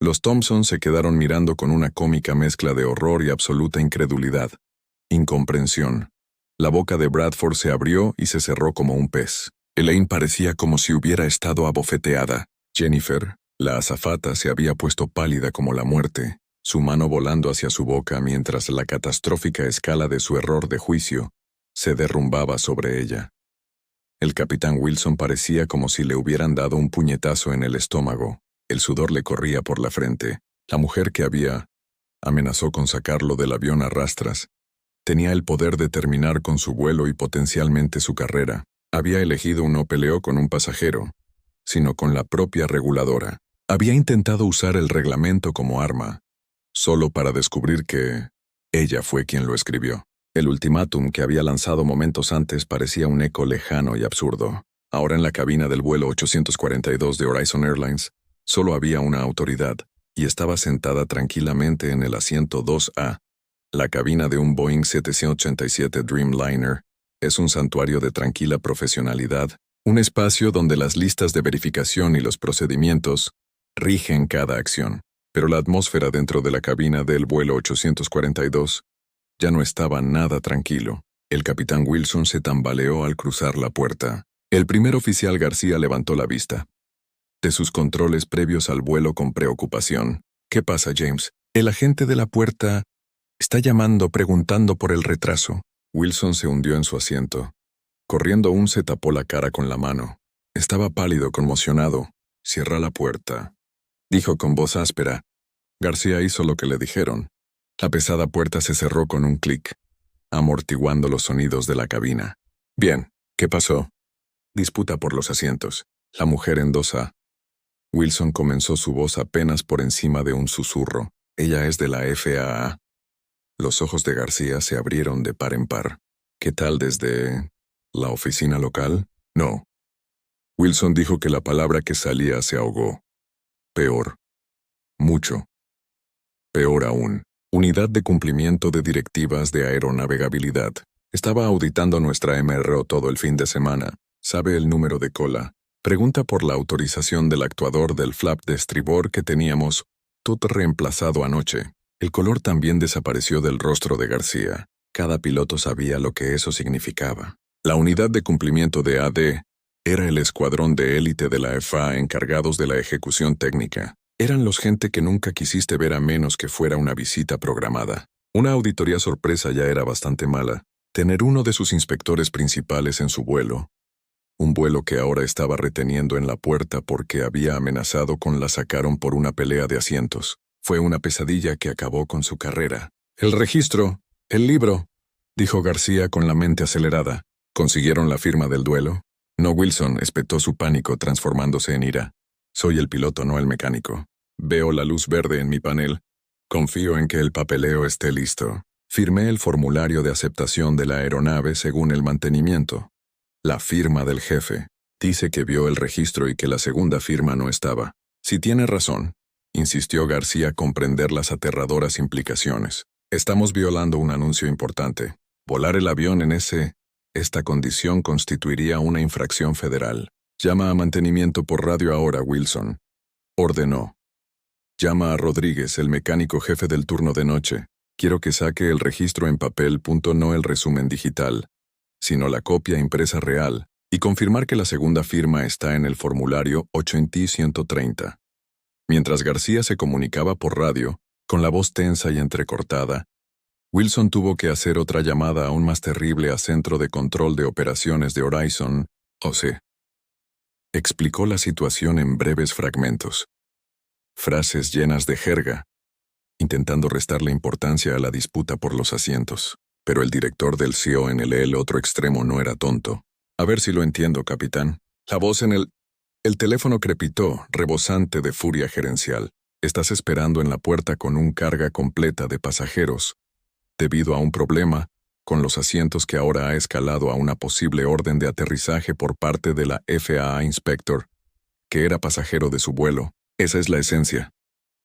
Los Thompson se quedaron mirando con una cómica mezcla de horror y absoluta incredulidad. Incomprensión. La boca de Bradford se abrió y se cerró como un pez. Elaine parecía como si hubiera estado abofeteada. Jennifer, la azafata, se había puesto pálida como la muerte, su mano volando hacia su boca mientras la catastrófica escala de su error de juicio se derrumbaba sobre ella. El capitán Wilson parecía como si le hubieran dado un puñetazo en el estómago. El sudor le corría por la frente. La mujer que había amenazó con sacarlo del avión a rastras tenía el poder de terminar con su vuelo y potencialmente su carrera. Había elegido no peleó con un pasajero, sino con la propia reguladora. Había intentado usar el reglamento como arma, solo para descubrir que ella fue quien lo escribió. El ultimátum que había lanzado momentos antes parecía un eco lejano y absurdo. Ahora en la cabina del vuelo 842 de Horizon Airlines, solo había una autoridad, y estaba sentada tranquilamente en el asiento 2A. La cabina de un Boeing 787 Dreamliner es un santuario de tranquila profesionalidad, un espacio donde las listas de verificación y los procedimientos rigen cada acción. Pero la atmósfera dentro de la cabina del vuelo 842 ya no estaba nada tranquilo. El capitán Wilson se tambaleó al cruzar la puerta. El primer oficial García levantó la vista de sus controles previos al vuelo con preocupación. ¿Qué pasa, James? El agente de la puerta está llamando preguntando por el retraso. Wilson se hundió en su asiento. Corriendo aún se tapó la cara con la mano. Estaba pálido, conmocionado. Cierra la puerta, dijo con voz áspera. García hizo lo que le dijeron. La pesada puerta se cerró con un clic, amortiguando los sonidos de la cabina. Bien, ¿qué pasó? Disputa por los asientos. La mujer en 2A. Wilson comenzó su voz apenas por encima de un susurro. Ella es de la FAA. Los ojos de García se abrieron de par en par. ¿Qué tal desde la oficina local? No. Wilson dijo que la palabra que salía se ahogó. Peor. Mucho. Peor aún. Unidad de Cumplimiento de Directivas de Aeronavegabilidad. Estaba auditando nuestra MRO todo el fin de semana. ¿Sabe el número de cola? Pregunta por la autorización del actuador del flap de estribor que teníamos todo reemplazado anoche. El color también desapareció del rostro de García. Cada piloto sabía lo que eso significaba. La unidad de cumplimiento de AD era el escuadrón de élite de la FAA encargados de la ejecución técnica. Eran los gente que nunca quisiste ver a menos que fuera una visita programada. Una auditoría sorpresa ya era bastante mala. Tener uno de sus inspectores principales en su vuelo. Un vuelo que ahora estaba reteniendo en la puerta porque había amenazado con la sacaron por una pelea de asientos. Fue una pesadilla que acabó con su carrera. El registro, el libro, dijo García con la mente acelerada. ¿Consiguieron la firma del duelo? No, Wilson, espetó su pánico transformándose en ira. Soy el piloto, no el mecánico. Veo la luz verde en mi panel. Confío en que el papeleo esté listo. Firmé el formulario de aceptación de la aeronave según el mantenimiento. La firma del jefe. Dice que vio el registro y que la segunda firma no estaba. Si tiene razón, insistió García comprender las aterradoras implicaciones. Estamos violando un anuncio importante. Volar el avión en esta condición constituiría una infracción federal. Llama a mantenimiento por radio ahora, Wilson. Ordenó. Llama a Rodríguez, el mecánico jefe del turno de noche. Quiero que saque el registro en papel, no el resumen digital, sino la copia impresa real, y confirmar que la segunda firma está en el formulario 80-130. Mientras García se comunicaba por radio, con la voz tensa y entrecortada, Wilson tuvo que hacer otra llamada aún más terrible a Centro de Control de Operaciones de Horizon, OC. Explicó la situación en breves fragmentos. Frases llenas de jerga, intentando restarle importancia a la disputa por los asientos. Pero el director del CEO en el otro extremo no era tonto. A ver si lo entiendo, capitán. La voz en el teléfono crepitó, rebosante de furia gerencial. Estás esperando en la puerta con un carga completa de pasajeros, debido a un problema con los asientos que ahora ha escalado a una posible orden de aterrizaje por parte de la FAA Inspector, que era pasajero de su vuelo. Esa es la esencia,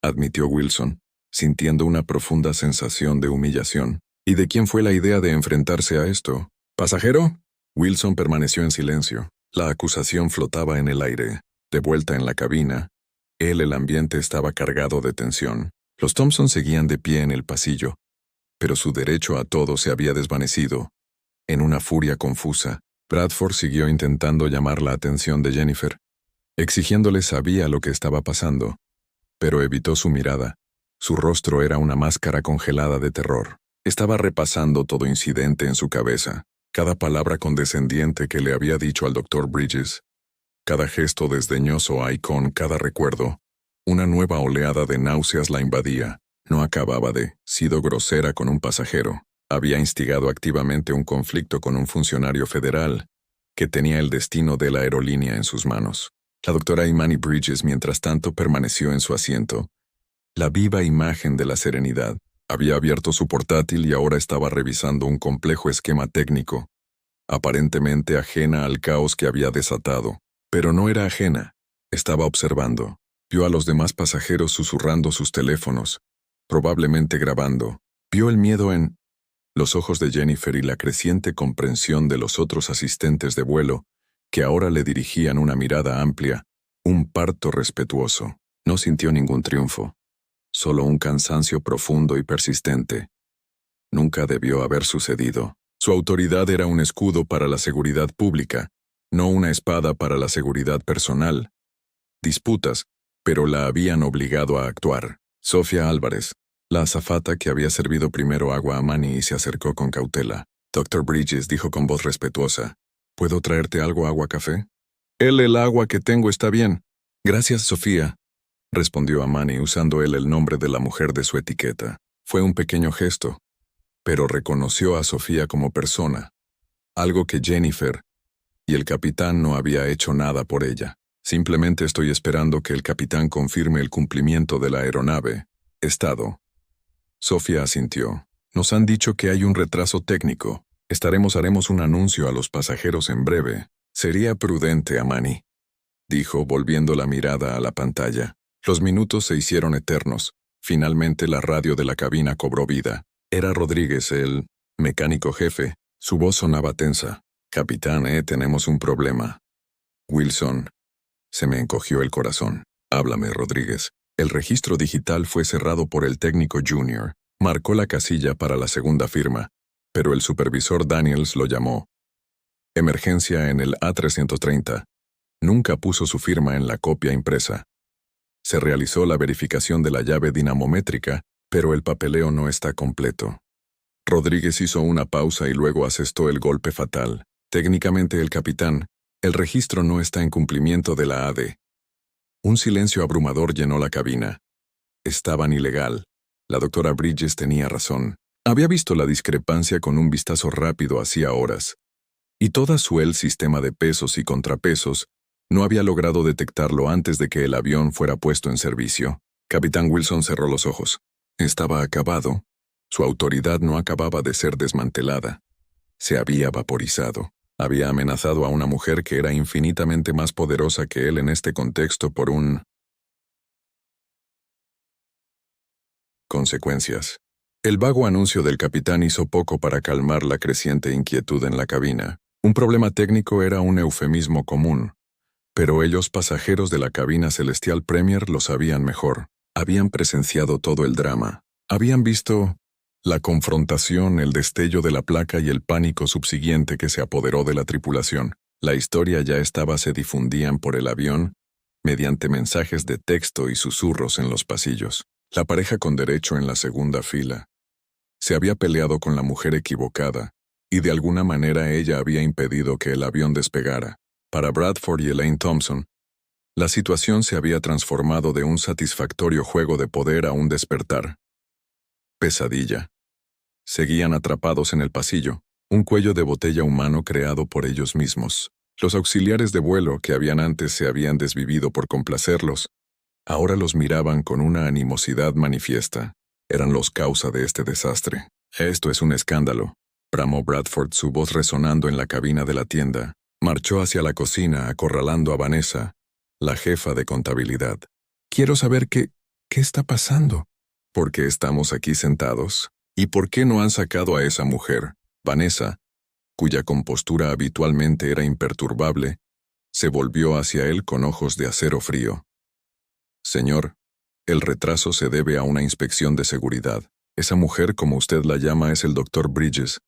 admitió Wilson, sintiendo una profunda sensación de humillación. ¿Y de quién fue la idea de enfrentarse a esto? ¿Pasajero? Wilson permaneció en silencio. La acusación flotaba en el aire. De vuelta en la cabina, el ambiente estaba cargado de tensión. Los Thompson seguían de pie en el pasillo, pero su derecho a todo se había desvanecido. En una furia confusa, Bradford siguió intentando llamar la atención de Jennifer, exigiéndole sabía lo que estaba pasando, pero evitó su mirada. Su rostro era una máscara congelada de terror. Estaba repasando todo incidente en su cabeza, cada palabra condescendiente que le había dicho al Dr. Bridges, cada gesto desdeñoso a Icon, cada recuerdo. Una nueva oleada de náuseas la invadía. No acababa de sido grosera con un pasajero. Había instigado activamente un conflicto con un funcionario federal que tenía el destino de la aerolínea en sus manos. La doctora Imani Bridges, mientras tanto, permaneció en su asiento, la viva imagen de la serenidad. Había abierto su portátil y ahora estaba revisando un complejo esquema técnico, aparentemente ajena al caos que había desatado. Pero no era ajena. Estaba observando. Vio a los demás pasajeros susurrando sus teléfonos, probablemente grabando. Vio el miedo en los ojos de Jennifer y la creciente comprensión de los otros asistentes de vuelo, que ahora le dirigían una mirada amplia, un parto respetuoso. No sintió ningún triunfo, solo un cansancio profundo y persistente. Nunca debió haber sucedido. Su autoridad era un escudo para la seguridad pública, no una espada para la seguridad personal. Disputas, pero la habían obligado a actuar. Sofía Álvarez, la azafata que había servido primero agua a Manny y se acercó con cautela. Dr. Bridges dijo con voz respetuosa, ¿puedo traerte algo, agua, café? El agua que tengo está bien. Gracias, Sofía, respondió Amani usando el nombre de la mujer de su etiqueta. Fue un pequeño gesto, pero reconoció a Sofía como persona, algo que Jennifer y el capitán no había hecho nada por ella. Simplemente estoy esperando que el capitán confirme el cumplimiento de la aeronave. Estado. Sofía asintió. Nos han dicho que hay un retraso técnico. Haremos un anuncio a los pasajeros en breve. Sería prudente, Amani, dijo, volviendo la mirada a la pantalla. Los minutos se hicieron eternos. Finalmente la radio de la cabina cobró vida. Era Rodríguez, el mecánico jefe. Su voz sonaba tensa. Capitán, tenemos un problema. Wilson. Se me encogió el corazón. Háblame, Rodríguez. El registro digital fue cerrado por el técnico junior. Marcó la casilla para la segunda firma, pero el supervisor Daniels lo llamó. Emergencia en el A330. Nunca puso su firma en la copia impresa. Se realizó la verificación de la llave dinamométrica, pero el papeleo no está completo. Rodríguez hizo una pausa y luego asestó el golpe fatal. Técnicamente el capitán, el registro no está en cumplimiento de la AD. Un silencio abrumador llenó la cabina. Estaban ilegal. La doctora Bridges tenía razón. Había visto la discrepancia con un vistazo rápido hacía horas. Y toda su sistema de pesos y contrapesos no había logrado detectarlo antes de que el avión fuera puesto en servicio. Capitán Wilson cerró los ojos. Estaba acabado. Su autoridad no acababa de ser desmantelada. Se había vaporizado. Había amenazado a una mujer que era infinitamente más poderosa que él en este contexto por un... Consecuencias. El vago anuncio del capitán hizo poco para calmar la creciente inquietud en la cabina. Un problema técnico era un eufemismo común, pero ellos, pasajeros de la cabina Celestial Premier, lo sabían mejor. Habían presenciado todo el drama. Habían visto La confrontación, el destello de la placa y el pánico subsiguiente que se apoderó de la tripulación. La historia ya se difundían por el avión mediante mensajes de texto y susurros en los pasillos. La pareja con derecho en la segunda fila se había peleado con la mujer equivocada, y de alguna manera ella había impedido que el avión despegara. Para Bradford y Elaine Thompson, la situación se había transformado de un satisfactorio juego de poder a un despertar. Pesadilla. Seguían atrapados en el pasillo, un cuello de botella humano creado por ellos mismos. Los auxiliares de vuelo que antes se habían desvivido por complacerlos, ahora los miraban con una animosidad manifiesta. Eran los causa de este desastre. Esto es un escándalo, bramó Bradford, su voz resonando en la cabina de la tienda. Marchó hacia la cocina, acorralando a Vanessa, la jefa de contabilidad. Quiero saber qué está pasando. ¿Por qué estamos aquí sentados? ¿Y por qué no han sacado a esa mujer? Vanessa, cuya compostura habitualmente era imperturbable, se volvió hacia él con ojos de acero frío. Señor, el retraso se debe a una inspección de seguridad. Esa mujer, como usted la llama, es el Dr. Bridges,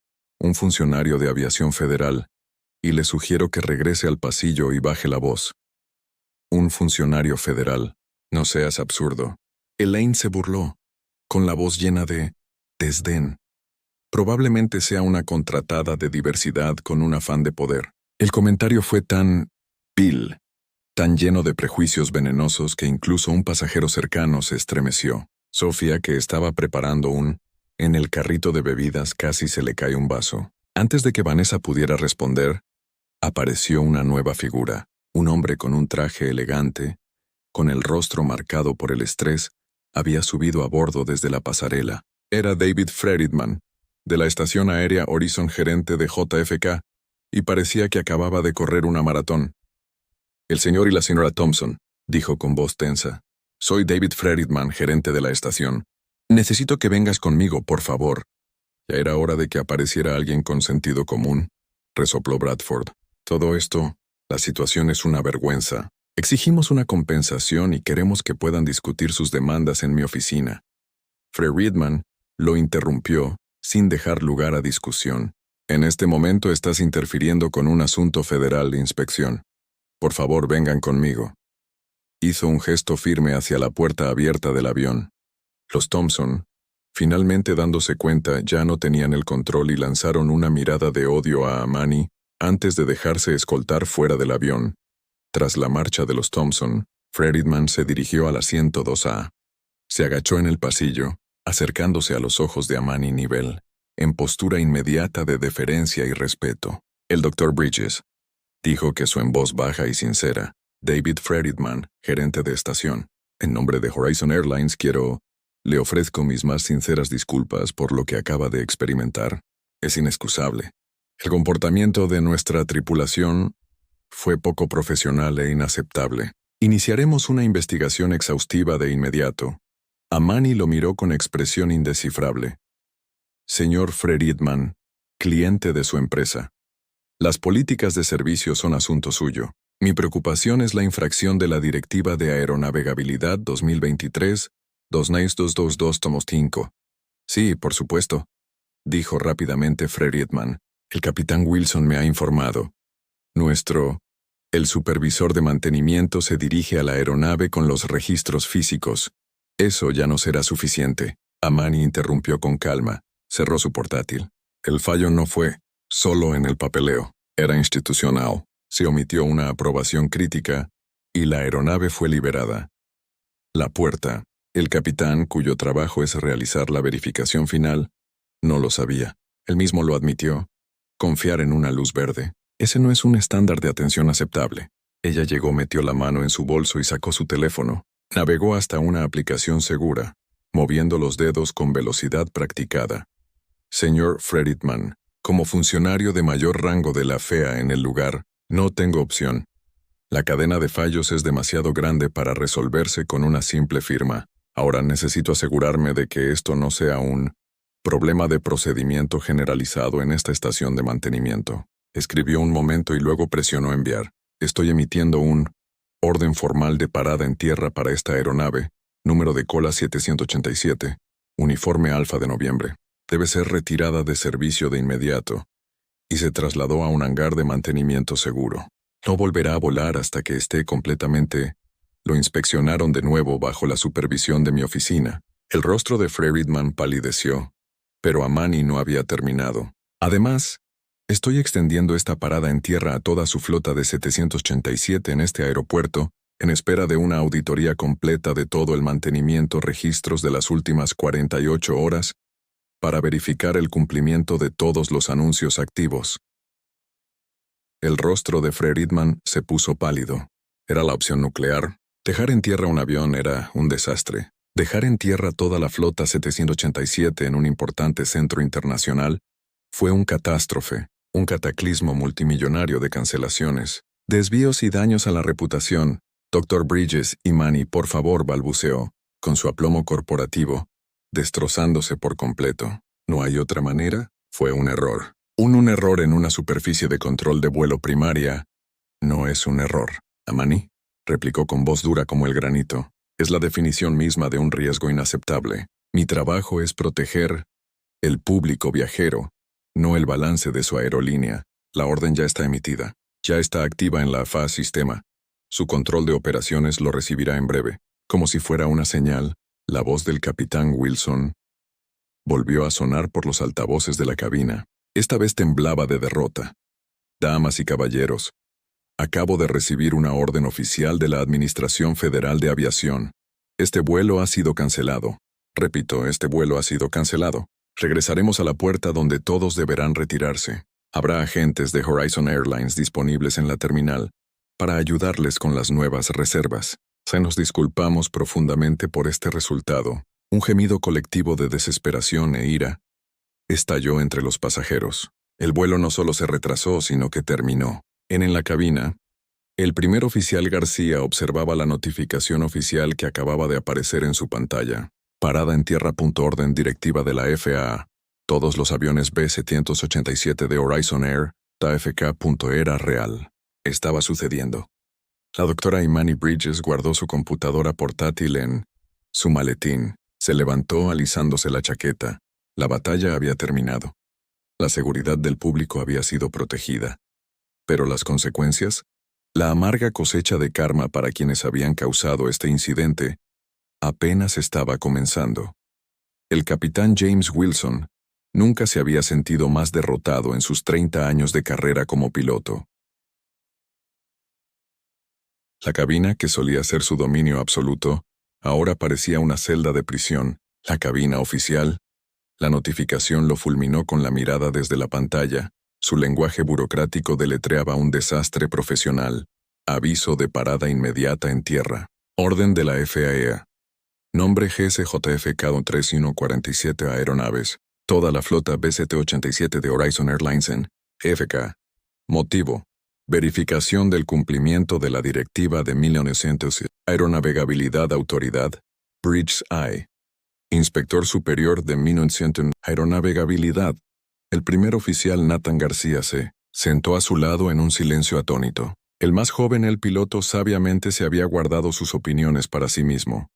un funcionario de aviación federal, y le sugiero que regrese al pasillo y baje la voz. Un funcionario federal. No seas absurdo. Elaine se burló, con la voz llena de desdén. Probablemente sea una contratada de diversidad con un afán de poder. El comentario fue tan vil, tan lleno de prejuicios venenosos que incluso un pasajero cercano se estremeció. Sofía, que estaba preparando en el carrito de bebidas, casi se le cae un vaso. Antes de que Vanessa pudiera responder, apareció una nueva figura, un hombre con un traje elegante, con el rostro marcado por el estrés, había subido a bordo desde la pasarela. Era David Freridman, de la estación aérea Horizon, gerente de JFK, y parecía que acababa de correr una maratón. El señor y la señora Thompson, dijo con voz tensa. Soy David Freridman, gerente de la estación. Necesito que vengas conmigo, por favor. Ya era hora de que apareciera alguien con sentido común, resopló Bradford. Todo esto, la situación es una vergüenza. Exigimos una compensación y queremos que puedan discutir sus demandas en mi oficina. Freridman lo interrumpió, sin dejar lugar a discusión. En este momento estás interfiriendo con un asunto federal de inspección. Por favor, vengan conmigo. Hizo un gesto firme hacia la puerta abierta del avión. Los Thompson, finalmente dándose cuenta, ya no tenían el control y lanzaron una mirada de odio a Amani antes de dejarse escoltar fuera del avión. Tras la marcha de los Thompson, Freridman se dirigió al asiento 2A. Se agachó en el pasillo, acercándose a los ojos de Amani Nivel, en postura inmediata de deferencia y respeto. El Dr. Bridges, dijo que en voz baja y sincera. David Freridman, gerente de estación. En nombre de Horizon Airlines le ofrezco mis más sinceras disculpas por lo que acaba de experimentar. Es inexcusable. El comportamiento de nuestra tripulación fue poco profesional e inaceptable. Iniciaremos una investigación exhaustiva de inmediato. Amani lo miró con expresión indescifrable. Señor Freridman, cliente de su empresa. Las políticas de servicio son asunto suyo. Mi preocupación es la infracción de la Directiva de Aeronavegabilidad 2023-29222-5. Sí, por supuesto, dijo rápidamente Freridman. El capitán Wilson me ha informado. El supervisor de mantenimiento se dirige a la aeronave con los registros físicos. Eso ya no será suficiente. Amani interrumpió con calma. Cerró su portátil. El fallo no fue solo en el papeleo. Era institucional. Se omitió una aprobación crítica y la aeronave fue liberada. La puerta. El capitán, cuyo trabajo es realizar la verificación final, no lo sabía. Él mismo lo admitió. Confiar en una luz verde. Ese no es un estándar de atención aceptable. Ella llegó, metió la mano en su bolso y sacó su teléfono. Navegó hasta una aplicación segura, moviendo los dedos con velocidad practicada. Señor Freridman, como funcionario de mayor rango de la FEA en el lugar, no tengo opción. La cadena de fallos es demasiado grande para resolverse con una simple firma. Ahora necesito asegurarme de que esto no sea un problema de procedimiento generalizado en esta estación de mantenimiento. Escribió un momento y luego presionó enviar. Estoy emitiendo un orden formal de parada en tierra para esta aeronave, número de cola 787, uniforme Alfa de noviembre. Debe ser retirada de servicio de inmediato, y se trasladó a un hangar de mantenimiento seguro. No volverá a volar hasta que esté completamente. Lo inspeccionaron de nuevo bajo la supervisión de mi oficina. El rostro de Freridman palideció, pero Amani no había terminado. Además, estoy extendiendo esta parada en tierra a toda su flota de 787 en este aeropuerto, en espera de una auditoría completa de todo el mantenimiento registros de las últimas 48 horas, para verificar el cumplimiento de todos los anuncios activos. El rostro de Freridman se puso pálido. Era la opción nuclear. Dejar en tierra un avión era un desastre. Dejar en tierra toda la flota 787 en un importante centro internacional fue un catástrofe, un cataclismo multimillonario de cancelaciones, desvíos y daños a la reputación. Dr. Bridges y Manny, por favor, balbuceó, con su aplomo corporativo, destrozándose por completo. ¿No hay otra manera? Fue un error. Un error en una superficie de control de vuelo primaria no es un error. Amani replicó con voz dura como el granito. Es la definición misma de un riesgo inaceptable. Mi trabajo es proteger el público viajero, no el balance de su aerolínea. La orden ya está emitida. Ya está activa en la faz sistema. Su control de operaciones lo recibirá en breve. Como si fuera una señal, la voz del capitán Wilson volvió a sonar por los altavoces de la cabina. Esta vez temblaba de derrota. Damas y caballeros, acabo de recibir una orden oficial de la Administración Federal de Aviación. Este vuelo ha sido cancelado. Repito, este vuelo ha sido cancelado. Regresaremos a la puerta donde todos deberán retirarse. Habrá agentes de Horizon Airlines disponibles en la terminal para ayudarles con las nuevas reservas. Se nos disculpamos profundamente por este resultado. Un gemido colectivo de desesperación e ira estalló entre los pasajeros. El vuelo no solo se retrasó, sino que terminó. En la cabina, el primer oficial García observaba la notificación oficial que acababa de aparecer en su pantalla. Parada en tierra. Orden directiva de la FAA. Todos los aviones B-787 de Horizon Air, TAFK. Era real. Estaba sucediendo. La doctora Imani Bridges guardó su computadora portátil en su maletín. Se levantó alisándose la chaqueta. La batalla había terminado. La seguridad del público había sido protegida. Pero las consecuencias, la amarga cosecha de karma para quienes habían causado este incidente, apenas estaba comenzando. El capitán James Wilson nunca se había sentido más derrotado en sus 30 años de carrera como piloto. La cabina, que solía ser su dominio absoluto, ahora parecía una celda de prisión. La cabina oficial. La notificación lo fulminó con la mirada desde la pantalla. Su lenguaje burocrático deletreaba un desastre profesional. Aviso de parada inmediata en tierra. Orden de la FAA. Nombre GSJFK 3147 aeronaves. Toda la flota B-787 de Horizon Airlines en FK. Motivo. Verificación del cumplimiento de la Directiva de 1900. Aeronavegabilidad Autoridad. Bridge I. Inspector Superior de 1900. Aeronavegabilidad. El primer oficial Nathan García se sentó a su lado en un silencio atónito. El más joven, el piloto, sabiamente se había guardado sus opiniones para sí mismo.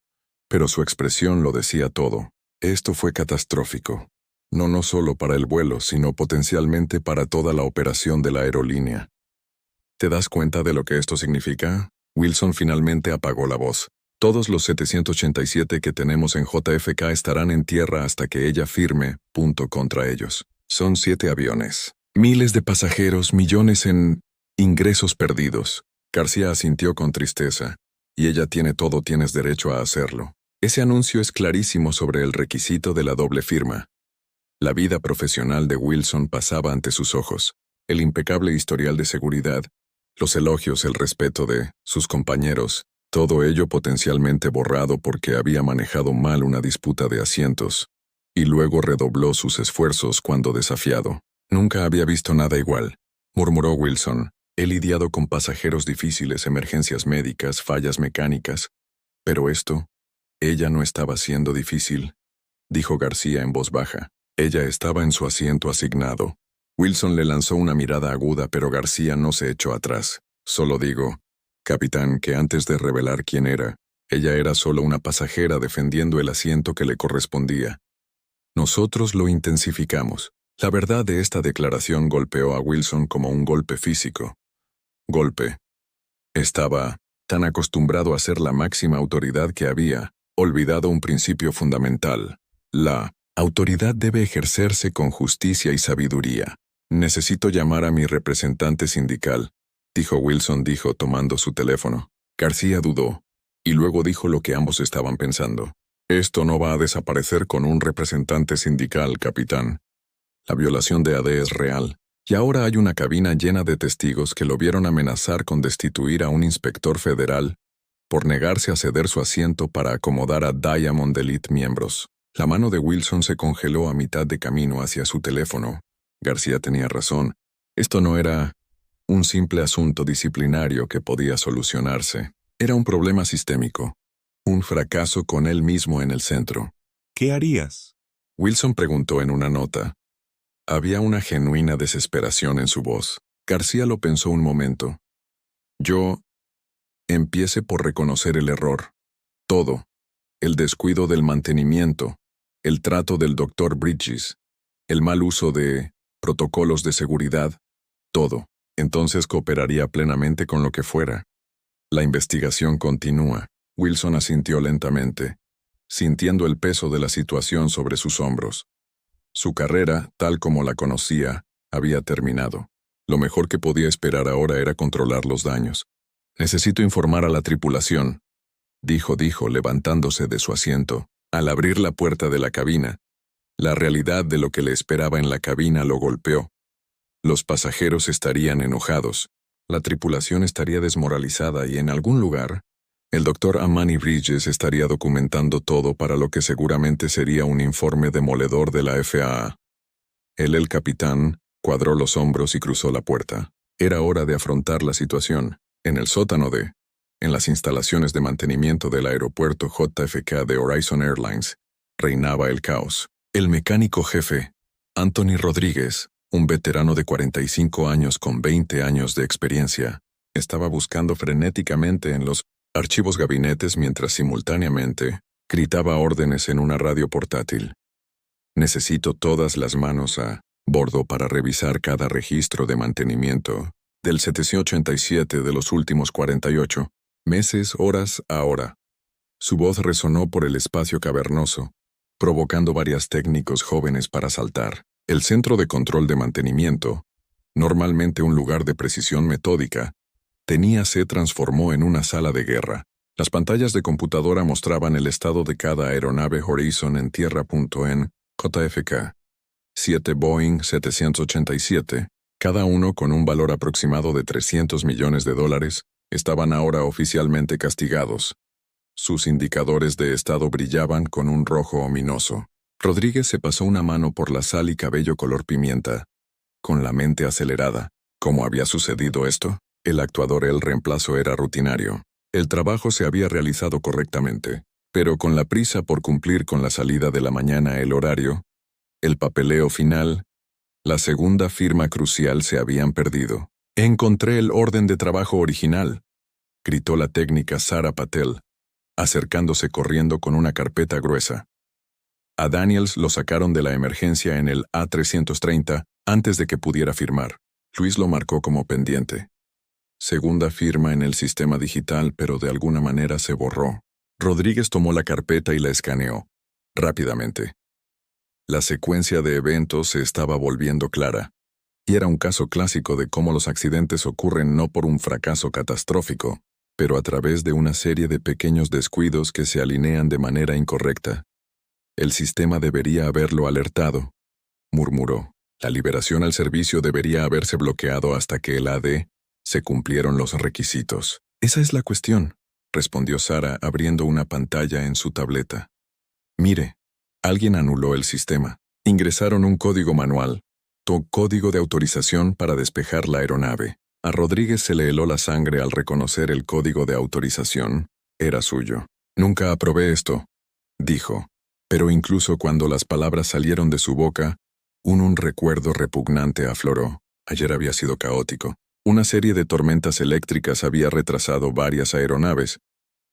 Pero su expresión lo decía todo. Esto fue catastrófico. No solo para el vuelo, sino potencialmente para toda la operación de la aerolínea. ¿Te das cuenta de lo que esto significa? Wilson finalmente apagó la voz. Todos los 787 que tenemos en JFK estarán en tierra hasta que ella firme, contra ellos. Son 7 aviones. Miles de pasajeros, millones en ingresos perdidos. García asintió con tristeza. Y ella tiene todo, tienes derecho a hacerlo. Ese anuncio es clarísimo sobre el requisito de la doble firma. La vida profesional de Wilson pasaba ante sus ojos. El impecable historial de seguridad, los elogios, el respeto de sus compañeros, todo ello potencialmente borrado porque había manejado mal una disputa de asientos. Y luego redobló sus esfuerzos cuando desafiado. Nunca había visto nada igual, murmuró Wilson. He lidiado con pasajeros difíciles, emergencias médicas, fallas mecánicas. Pero esto, ella no estaba siendo difícil, dijo García en voz baja. Ella estaba en su asiento asignado. Wilson le lanzó una mirada aguda, pero García no se echó atrás. Solo digo, capitán, que antes de revelar quién era, ella era solo una pasajera defendiendo el asiento que le correspondía. Nosotros lo intensificamos. La verdad de esta declaración golpeó a Wilson como un golpe físico. Golpe. Estaba tan acostumbrado a ser la máxima autoridad que había olvidado un principio fundamental. La autoridad debe ejercerse con justicia y sabiduría. Necesito llamar a mi representante sindical, dijo Wilson, tomando su teléfono. García dudó, y luego dijo lo que ambos estaban pensando. Esto no va a desaparecer con un representante sindical, capitán. La violación de AD es real, y ahora hay una cabina llena de testigos que lo vieron amenazar con destituir a un inspector federal por negarse a ceder su asiento para acomodar a Diamond Elite miembros. La mano de Wilson se congeló a mitad de camino hacia su teléfono. García tenía razón. Esto no era un simple asunto disciplinario que podía solucionarse. Era un problema sistémico. Un fracaso con él mismo en el centro. ¿Qué harías? Wilson preguntó en una nota. Había una genuina desesperación en su voz. García lo pensó un momento. Yo empiece por reconocer el error. Todo. El descuido del mantenimiento, el trato del Dr. Bridges, el mal uso de protocolos de seguridad, todo. Entonces cooperaría plenamente con lo que fuera. La investigación continúa. Wilson asintió lentamente, sintiendo el peso de la situación sobre sus hombros. Su carrera, tal como la conocía, había terminado. Lo mejor que podía esperar ahora era controlar los daños. Necesito informar a la tripulación, dijo, levantándose de su asiento. Al abrir la puerta de la cabina, la realidad de lo que le esperaba en la cabina lo golpeó. Los pasajeros estarían enojados, la tripulación estaría desmoralizada y en algún lugar, el Dr. Amani Bridges estaría documentando todo para lo que seguramente sería un informe demoledor de la FAA. El capitán, cuadró los hombros y cruzó la puerta. Era hora de afrontar la situación. En el sótano en las instalaciones de mantenimiento del aeropuerto JFK de Horizon Airlines, reinaba el caos. El mecánico jefe, Anthony Rodríguez, un veterano de 45 años con 20 años de experiencia, estaba buscando frenéticamente en los archivos gabinetes mientras simultáneamente gritaba órdenes en una radio portátil. Necesito todas las manos a bordo para revisar cada registro de mantenimiento del 787 de los últimos 48 meses, horas, ahora. Su voz resonó por el espacio cavernoso, provocando varios técnicos jóvenes para saltar. El centro de control de mantenimiento, normalmente un lugar de precisión metódica, se transformó en una sala de guerra. Las pantallas de computadora mostraban el estado de cada aeronave Horizon en tierra. En JFK. 7 Boeing 787, cada uno con un valor aproximado de $300 millones, estaban ahora oficialmente castigados. Sus indicadores de estado brillaban con un rojo ominoso. Rodríguez se pasó una mano por la sal y cabello color pimienta, con la mente acelerada. ¿Cómo había sucedido esto? El reemplazo era rutinario. El trabajo se había realizado correctamente, pero con la prisa por cumplir con la salida de la mañana el horario, el papeleo final, la segunda firma crucial se habían perdido. Encontré el orden de trabajo original, gritó la técnica Sara Patel, acercándose corriendo con una carpeta gruesa. A Daniels lo sacaron de la emergencia en el A330 antes de que pudiera firmar. Luis lo marcó como pendiente. Segunda firma en el sistema digital, pero de alguna manera se borró. Rodríguez tomó la carpeta y la escaneó. Rápidamente. La secuencia de eventos se estaba volviendo clara. Y era un caso clásico de cómo los accidentes ocurren no por un fracaso catastrófico, pero a través de una serie de pequeños descuidos que se alinean de manera incorrecta. El sistema debería haberlo alertado, murmuró. La liberación al servicio debería haberse bloqueado hasta que el AD se cumplieron los requisitos. Esa es la cuestión, respondió Sara abriendo una pantalla en su tableta. Mire, alguien anuló el sistema. Ingresaron un código manual, código de autorización para despejar la aeronave. A Rodríguez se le heló la sangre al reconocer el código de autorización. Era suyo. Nunca aprobé esto, dijo. Pero incluso cuando las palabras salieron de su boca, un recuerdo repugnante afloró. Ayer había sido caótico. Una serie de tormentas eléctricas había retrasado varias aeronaves,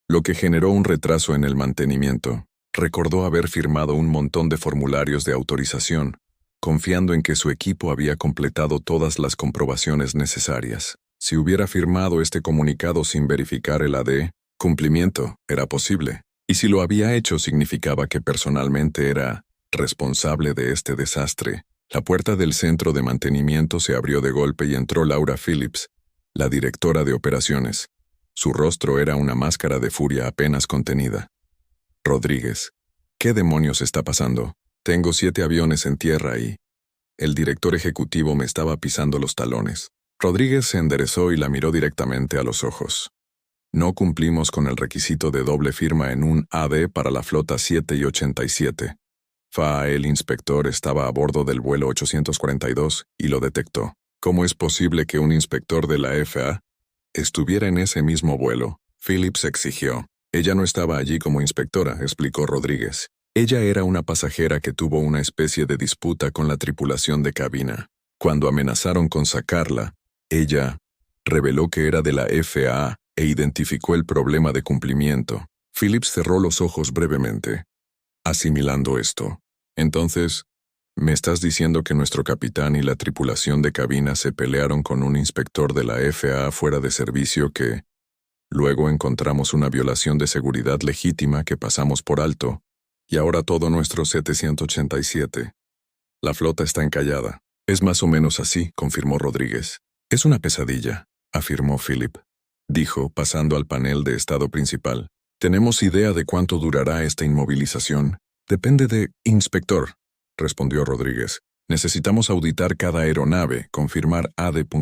lo que generó un retraso en el mantenimiento. Recordó haber firmado un montón de formularios de autorización, confiando en que su equipo había completado todas las comprobaciones necesarias. Si hubiera firmado este comunicado sin verificar el cumplimiento, era posible. Y si lo había hecho significaba que personalmente era responsable de este desastre. La puerta del centro de mantenimiento se abrió de golpe y entró Laura Phillips, la directora de operaciones. Su rostro era una máscara de furia apenas contenida. Rodríguez, ¿qué demonios está pasando? Tengo 7 aviones en tierra y... El director ejecutivo me estaba pisando los talones. Rodríguez se enderezó y la miró directamente a los ojos. No cumplimos con el requisito de doble firma en un AD para la flota 7 y 87. El inspector estaba a bordo del vuelo 842 y lo detectó. ¿Cómo es posible que un inspector de la FAA estuviera en ese mismo vuelo? Phillips exigió. Ella no estaba allí como inspectora, explicó Rodríguez. Ella era una pasajera que tuvo una especie de disputa con la tripulación de cabina. Cuando amenazaron con sacarla, ella reveló que era de la FAA e identificó el problema de cumplimiento. Phillips cerró los ojos brevemente, asimilando esto. Entonces, ¿me estás diciendo que nuestro capitán y la tripulación de cabina se pelearon con un inspector de la FAA fuera de servicio que... Luego encontramos una violación de seguridad legítima que pasamos por alto, y ahora todo nuestro 787. La flota está encallada. Es más o menos así, confirmó Rodríguez. Es una pesadilla, afirmó Philip. Dijo, pasando al panel de estado principal. ¿Tenemos idea de cuánto durará esta inmovilización? Depende de... Inspector, respondió Rodríguez. Necesitamos auditar cada aeronave, confirmar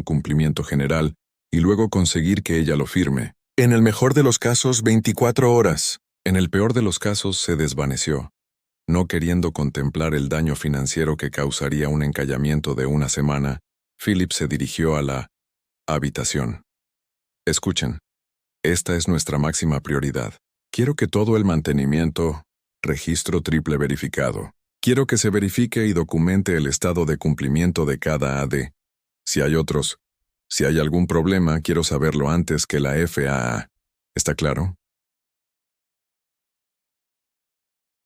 cumplimiento general, y luego conseguir que ella lo firme. En el mejor de los casos, 24 horas. En el peor de los casos, se desvaneció, no queriendo contemplar el daño financiero que causaría un encallamiento de una semana. Philip se dirigió a la habitación. Escuchen, esta es nuestra máxima prioridad. Quiero que todo el mantenimiento, registro triple verificado. Quiero que se verifique y documente el estado de cumplimiento de cada AD. Si hay algún problema, quiero saberlo antes que la FAA. ¿Está claro?